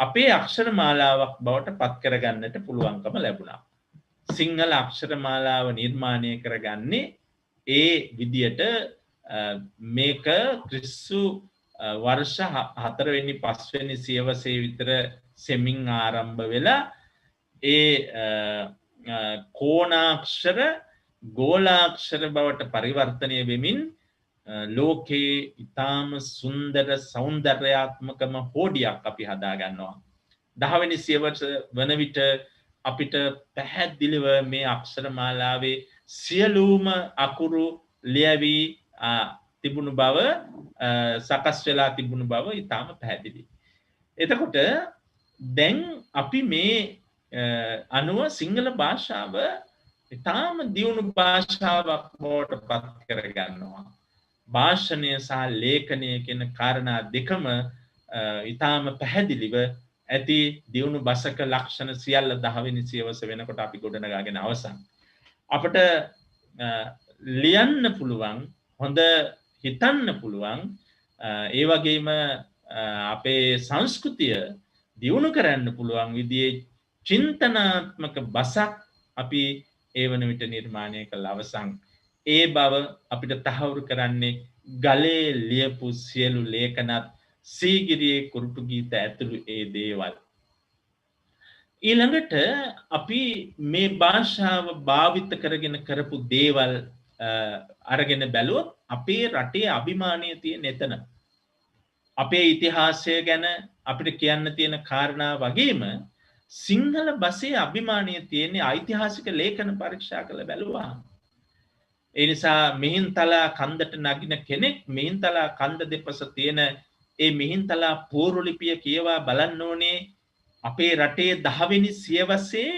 අපේ අක්ෂර මාලාවක් බවට පත් කරගන්නට පුළුවන්කම ලැබුණා. සිංහල අක්ෂර මාලාව නිර්මාණය කරගන්නේ ඒ විදියට මේක ක්‍රිස්තු වර්ෂ 4 වෙනි 5 වෙනි සියවසේ විතර සෙමින් ආරම්භ වෙලා ඒ කෝණාක්ෂර ගෝලාක්ෂර බවට පරිවර්තනය වෙමින් ලෝකයේ ඉතාම සුන්දර සෞන්දර්යාත්මකම හෝඩියක් අපි හදා ගන්නවා. 10 වෙනි සියවස වන විට අපිට පැහැදිලිව මේ අක්ෂර මාලාවේ සියලුම අකුරු ලියවි තිබුණු බව සකස් වෙලා තිබුණු බව ඉතාම පැහැදිලි. එතකොට දැන් අපි මේ අනුව සිංහල භාෂාව ඉතාම දියුණු භාෂාවක් බවට පත් කරගන්නවා. භාෂණය සහ ලේඛනය කියන කාරණා දෙකම ඉතාම පැහැදිලිව ඇති දියුණු බසක ලක්ෂණ සියල්ල 10 වෙනි සියවස වෙනකොට අපි ගොඩනගාගෙන අවසන්. අපට ලියන්න පුළුවන්, හොඳ හිතන්න පුළුවන්, ඒ වගේම අපේ සංස්කෘතිය දියුණු කරන්න පුළුවන් විදිහේ චින්තනාත්මක බසක් අපි ඒ වන විට නිර්මාණය කළ අවසන්. ඒ බව අපිට තහවුරු කරන්නේ ගලේ ලියපු සියලු ලේඛනත් සීගිරියේ කුරුටු ගීත ඇතුළු ඒ දේවල්. ඊළඟට අපි මේ භාෂාව භාවිත කරගෙන කරපු දේවල් අරගෙන බැලුවොත් අපේ රටේ අභිමානය තියෙන එතන. අපේ ඉතිහාසය ගැන අපිට කියන්න තියෙන කාරණා වගේම සිංහල බසේ අභිමානය තියෙන්නේ ඓතිහාසික ලේඛන පරීක්ෂා කළ බැලුවා. ඒ නිසා මිහින්තලා කන්දට නගින කෙනෙක් මිහින්තලා කන්ද දෙපස තියෙන ඒ මිහින්තලා පූර්වලිපිය කියවා බලන්න ඕනේ අපේ රටේ 10 වෙනි සියවසේ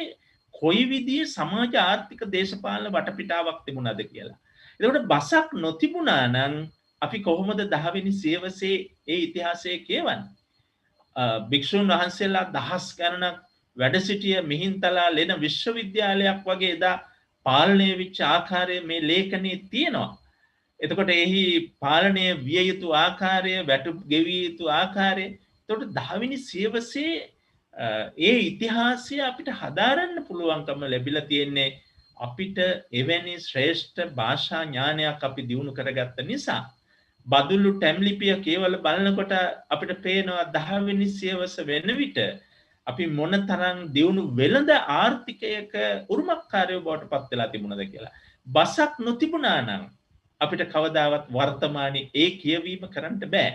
කොයි විදිහේ සමාජ ආර්ථික දේශපාලන වටපිටාවක් තිබුණාද කියලා. එතකොට බසක් නොතිබුණා නම් අපි කොහොමද 10 වෙනි සියවසේ ඒ ඉතිහාසය කියවන්නේ? භික්ෂුන් වහන්සේලා දහස් ගණනක් වැඩ සිටිය මිහින්තලා ලෙන විශ්වවිද්‍යාලයක් වගේ එදා පාලනය වෙච්ච ආකාරය මේ ලේඛනයේ තියෙනවා. එතකොට එහි පාලනය විය යුතු ආකාරය, වැටුප් ගෙවිය යුතු ආකාරය. එතකොට 10 වෙනි සියවසේ ඒ ඉතිහාසය අපිට හදාරන්න පුළුවන්කම ලැබිලා තියෙන්නේ අපිට එවැනි ශ්‍රේෂ්ඨ භාෂා ඥානයක් අපි දිනු කරගත්ත නිසා. බදුල්ලු ටැම්ලිපිය කියවල බලනකොට අපිට පේනවා 10 වෙනි සියවස වෙන විට අපි මොනතරම් දියුණු වෙළඳ ආර්ථිකයක උරුමකාරයෝ බවට පත් වෙලා තිබුණද කියලා. බසක් නොතිබුණා නම් අපිට කවදාවත් වර්තමානයේ ඒ කියවීම කරන්න බෑ.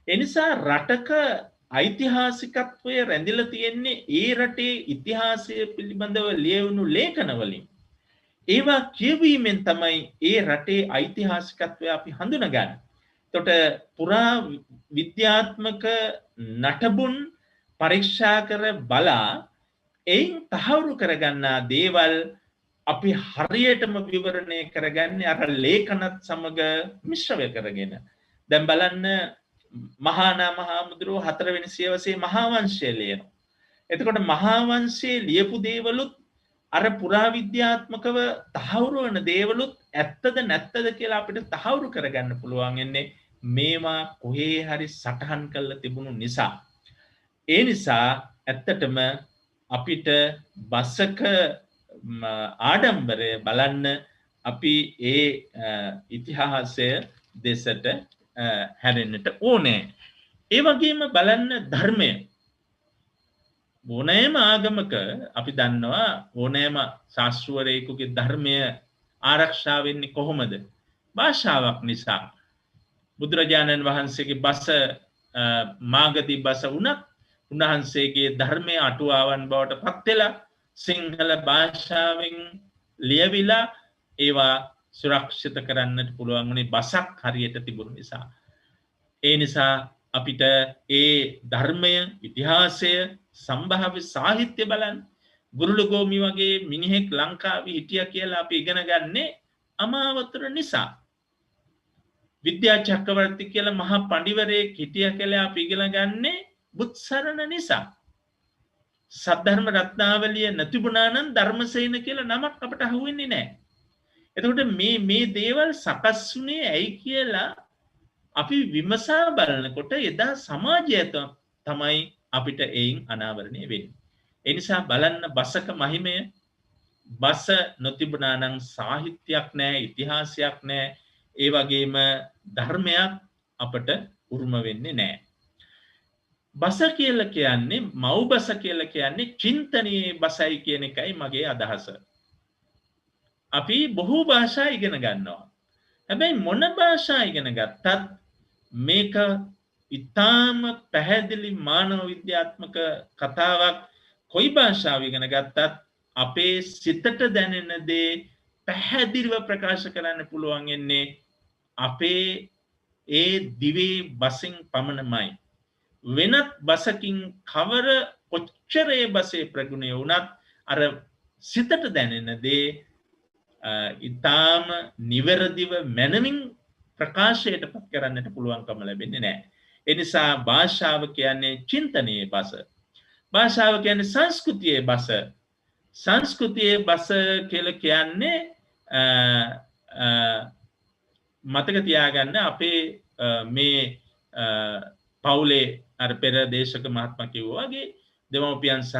ඒ නිසා රටක ඓතිහාසිකත්වය රැඳිලා තියෙන්නේ ඒ රටේ ඉතිහාසය පිළිබඳව ලියවුණු ලේඛන වලින්. ඒවා කියවීමෙන් තමයි ඒ රටේ ඓතිහාසිකත්වය අපි හඳුනගන්නේ. එතකොට පුරා විද්‍යාත්මක නටබුන් පරීක්ෂා කර බලා එයින් තහවුරු කරගන්නා දේවල් අපි හරියටම විවරණය කරගන්නේ අර ලේඛනත් සමග මිශ්‍ර කරගෙන. දැන් බලන්න මහානා මහමුදුරෝ 4 වෙනි සියවසේ මහා වංශය ලියනවා. එතකොට මහා වංශයේ ලියපු දේවලුත් අර පුරාවිද්‍යාත්මකව තහවුරු වෙන දේවලුත් ඇත්තද නැත්තද කියලා අපිට තහවුරු කරගන්න පුළුවන් වෙන්නේ මේවා කොහේ හරි සටහන් කරලා තිබුණු නිසා. ඒ නිසා ඇත්තටම අපිට බසක ආඩම්බරය බලන්න අපි ඒ ඉතිහාසය දෙසට හැරෙන්නට ඕනේ. ඒ වගේම බලන්න ධර්මය. ඕනෑම ආගමක අපි දන්නවා ඕනෑම ශාස්ත්‍රවරයෙකුගේ ධර්මය ආරක්ෂා වෙන්නේ කොහොමද? භාෂාවක් නිසා. බුදුරජාණන් වහන්සේගේ බස මාගදී බස වුණත් උන්වහන්සේගේ ධර්මය අටුවාවන් බවට පත් වෙලා සිංහල භාෂාවෙන් ලියවිලා ඒවා සුරක්ෂිත කරන්නට පුළුවන් වුණේ බසක් හරියට තිබුණු නිසා. ඒ නිසා අපිට ඒ ධර්මය, ඉතිහාසය, සම්භාව්‍ය සාහිත්‍ය බලන්න ගුරුළුගෝමි වගේ මිනිහෙක් ලංකාවේ හිටියා කියලා අපි ඉගෙන ගන්නේ අමාවතුර නිසා. විද්‍යා චක්‍රවර්ති කියලා මහා පඬිවරයෙක් හිටියා කියලා අපි ඉගෙන ගන්නේ බුත්සරණ නිසා. සද්ධර්ම රත්නාවලිය නැතිබුණා නම් ධර්මසේන කියලා නමක් අපට අහුවෙන්නේ නැහැ. එතකොට මේ දේවල් සකස් වුණේ ඇයි කියලා අපි විමසා බලනකොට එදා සමාජය තමයි අපිට එයින් අනාවරණය වෙන්නේ. ඒ නිසා බලන්න බසක මහිමය. බස නොතිබුණා නම් සාහිත්‍යයක් නැහැ, ඉතිහාසයක් නැහැ, ඒ වගේම ධර්මයක් අපට උරුම වෙන්නේ නැහැ. බස කියලා කියන්නේ, මව් බස කියලා කියන්නේ චින්තනයේ බසයි කියන එකයි මගේ අදහස. අපි බොහෝ භාෂා ඉගෙන ගන්නවා. හැබැයි මොන භාෂා ඉගෙන ගත්තත් මේක ඉතාම පැහැදිලි මානව විද්‍යාත්මක කතාවක්. කොයි භාෂාව ඉගෙන ගත්තත් අපේ සිතට දැනෙන දේ පැහැදිලිව ප්‍රකාශ කරන්න පුළුවන් වෙන්නේ අපේ ඒ දිවේ බසින් පමණමයි. වෙනත් බසකින් කවර කොච්චරේ බසේ ප්‍රගුණය වුණත් අර සිතට දැනෙන දේ ඉතාම නිවැරදිව මනමින් ප්‍රකාශයට පත් කරන්නට පුළුවන්කම ලැබෙන්නේ නැහැ. ඒ නිසා භාෂාව කියන්නේ චින්තනයේ බස. භාෂාව කියන්නේ සංස්කෘතියේ බස. සංස්කෘතියේ බස කියලා කියන්නේ මතක තියාගන්න අපේ මේ පවුලේ අර පෙර දේශක මහත්මයා කිව්වා වගේ දෙමව්පියන් සහ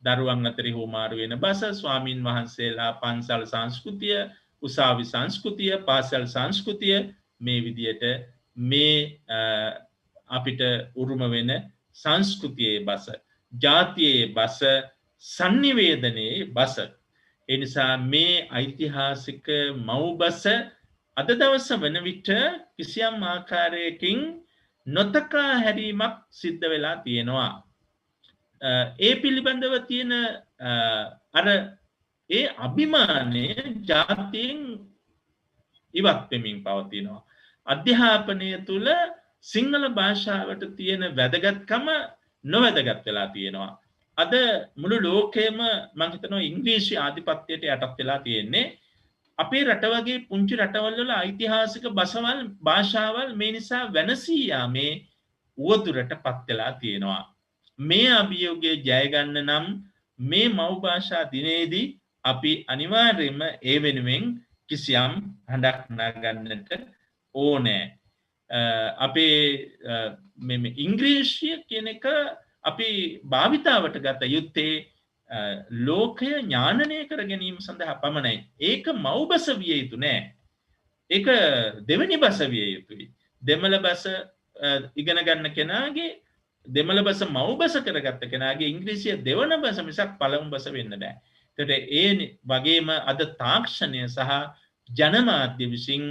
දරුවන් අතර හුමාරු වෙන බස, ස්වාමින් වහන්සේලා පන්සල් සංස්කෘතිය, උසාවි සංස්කෘතිය, පාසල් සංස්කෘතිය, මේ විදියට මේ අපිට උරුම වෙන සංස්කෘතියේ බස, ජාතියේ බස, sannivedanaye බස. ඒ නිසා මේ ඓතිහාසික මව් බස අද දවස වන විට කිසියම් ආකාරයකින් නොතකා හැරීමක් සිද්ධ වෙලා තියෙනවා. ඒ පිළිබඳව තියෙන අර ඒ අභිමානය ජාතියෙන් ඉවත් වෙමින් පවතිනවා. අධ්‍යාපනය තුළ සිංහල භාෂාවට තියෙන වැදගත්කම නොවැදගත් වෙලා තියෙනවා. අද මුළු ලෝකෙම මම හිතනවා ඉංග්‍රීසි ආධිපත්‍යයට යටත් වෙලා තියෙන්නේ. අපේ රට වගේ පුංචි රටවල් වල ඓතිහාසික භාෂාවල් මේ නිසා වෙනසී යාමේ උවදුරටපත් වෙලා තියෙනවා. මේ අභියෝගය ජය ගන්න නම් මේ මව් භාෂා දිනේදී අපි අනිවාර්යයෙන්ම ඒ වෙනුවෙන් කිසියම් හඬක් නගන්නට ඕනේ. අපේ මේ ඉංග්‍රීසිය කියන එක අපි භාවිතාවට ගත යුත්තේ ලෝකය ඥානනය කර ගැනීම සඳහා පමණයි. ඒක මව් බස විය යුතු නෑ. ඒක දෙවෙනි බස විය යුතුයි. දෙමළ බස ඉගෙන ගන්න කෙනාගේ දෙමළ බස මව් බස කරගත්ත කෙනාගේ ඉංග්‍රීසිය දෙවන බස මිසක් පළමු බස වෙන්න බෑ. ඒකට ඒ වගේම අද තාක්ෂණය සහ ජනමාධ්‍ය විසින්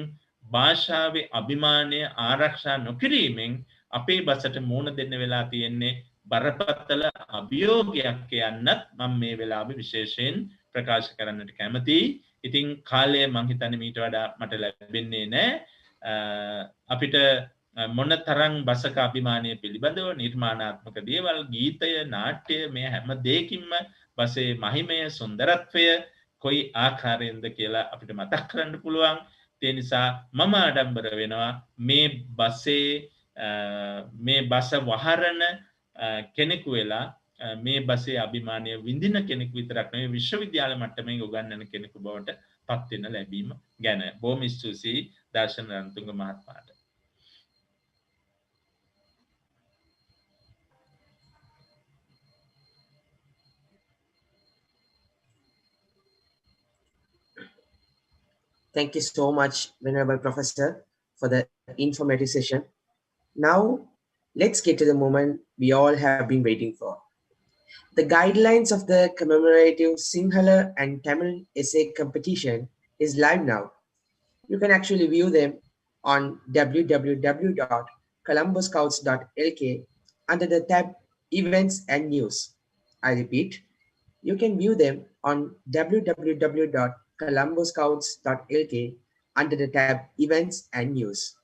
භාෂාවේ අභිමානය ආරක්ෂා නොකිරීමෙන් අපේ බසට මුහුණ දෙන්න වෙලා තියෙන්නේ බරපතල අභියෝගයක් කියන්නත් මම මේ වෙලාවේ විශේෂයෙන් ප්‍රකාශ කරන්නට කැමතියි. ඉතින් කාලය මං හිතන්නේ මීට වඩා මට ලැබෙන්නේ නැහැ. අපිට මොන තරම් බසක අභිමානය පිළිබඳව නිර්මාණාත්මක දේවල්, ගීතය, නාට්‍ය, මේ හැම දෙයකින්ම බසේ මහිමය, සුන්දරත්වය කොයි ආකාරයෙන්ද කියලා අපිට මතක් කරන්න පුළුවන්. ඒ නිසා මම ආඩම්බර වෙනවා මේ බසේ මේ බස වහරන කෙනෙකු වෙලා මේ බසේ අභිමානය විඳින කෙනෙකු විතරක් නෙවෙයි විශ්වවිද්‍යාල මට්ටමේ උගන්වන කෙනෙකු බවට පත් වෙන ලැබීම ගැන බොහොම ස්තුතියි දර්ශන රන්තුංග මහත්මයාට. Thank you so much, Venerable Professor, for the informative session. Now, let's get to the moment we all have been waiting for. The guidelines of the commemorative Sinhala and Tamil essay competition is live now. You can actually view them on www.colomboscouts.lk under the tab Events and News. I repeat, you can view them on www.colomboscouts.lk under the tab Events and News.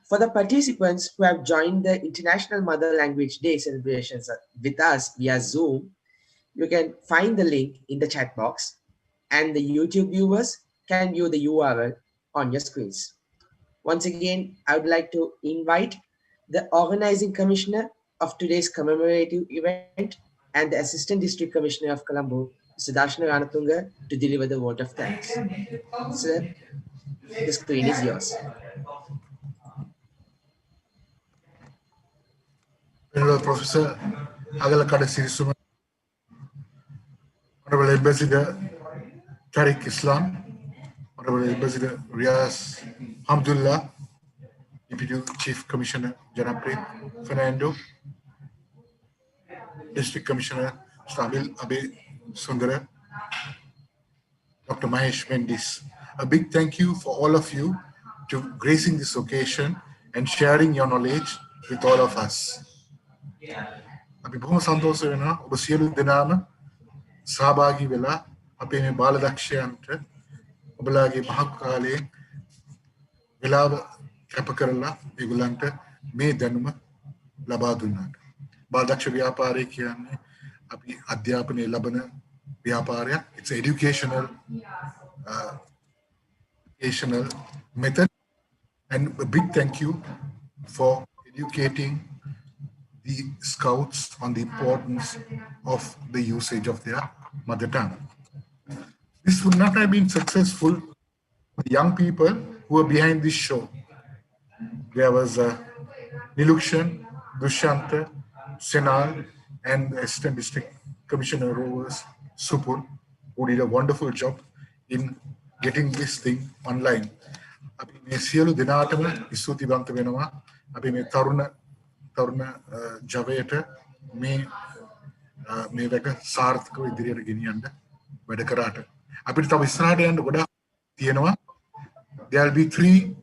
For the participants who have joined the International Mother Language Day celebrations with us via Zoom, you can find the link in the chat box, and the YouTube viewers can view the URL on your screens. Once again, I would like to invite the organizing commissioner of today's commemorative event and the Assistant District Commissioner of Colombo, Mr. Darshana Ranatunga, to deliver the vote of thanks. Sir, the screen is yours. Professor Agalakada Sirisuma, Honorable Ambassador Tariq Islam, Honorable Ambassador Riaz Hamdullah, Deputy Chief Commissioner Janapre Fernando, District Commissioner Stamil Abe Sundara, Dr. Mahesh Mendis. A big thank you for all of you to gracing this occasion and sharing your knowledge with all of us. අපි බොහොම සන්තෝෂ වෙනවා ඔබ සියලු දෙනාම සහභාගී වෙලා අපේ මේ බාලදක්ෂයන්ට ඔබලාගේ මහත් කාලයෙන් වෙලාව කැප කරලා ඒගොල්ලන්ට මේ දැනුම ලබා දුන්නාට. බාලදක්ෂ ව්‍යාපාරය කියන්නේ අපි අධ්‍යාපනය ලබන ව්‍යාපාරයක්. It's an educational method, and a big thank you for educating the Scouts on the importance of the usage of their mother tongue. This would not have been successful for the young people who were behind this show. There was Nilukshan, Dushanta, Senal, and the Assistant District Commissioner Rovers, Supur, who did a wonderful job in getting this thing online. අපි මේ සියලු දෙනාටම ස්තුතිවන්ත වෙනවා. අපි මේ තරුණ ජවයට මේ වැක සාර්ථකව ඉදිරියට ගෙනියන්න වැඩ කරාට. අපිට තව ඉස්සරහට යන්න ගොඩාක් තියෙනවා. There will be 3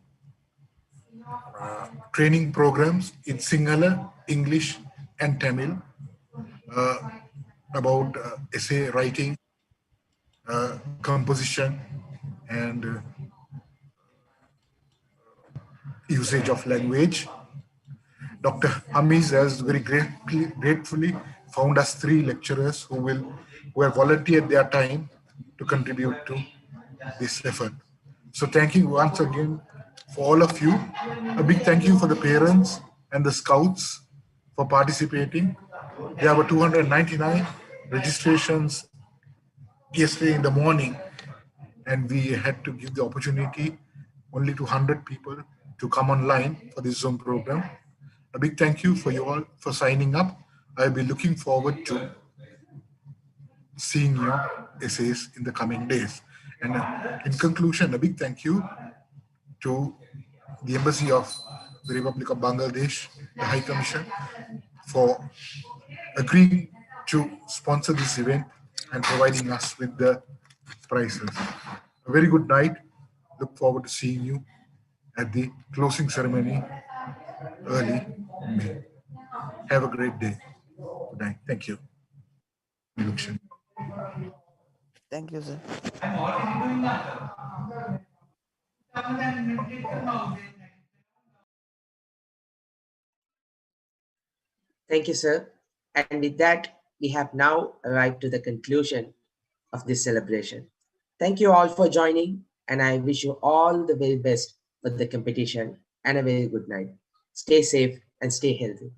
training programs in Sinhala, English, and Tamil about essay writing, composition, and usage of language. Dr. Hamiz has very gratefully found us 3 lecturers who have volunteered their time to contribute to this effort. So thank you once again for all of you. A big thank you for the parents and the Scouts for participating. There were 299 registrations yesterday in the morning, and we had to give the opportunity only to 100 people to come online for this Zoom program. A big thank you for you all for signing up. I'll be looking forward to seeing your essays in the coming days. And in conclusion, a big thank you to the Embassy of the Republic of Bangladesh, the High Commission, for agreeing to sponsor this event and providing us with the prizes. A very good night. Look forward to seeing you at the closing ceremony early May. Have a great day. Good night. Thank you. Thank you, sir. Thank you, sir. And with that, we have now arrived to the conclusion of this celebration. Thank you all for joining, and I wish you all the very best for the competition and a very good night. Stay safe and stay healthy.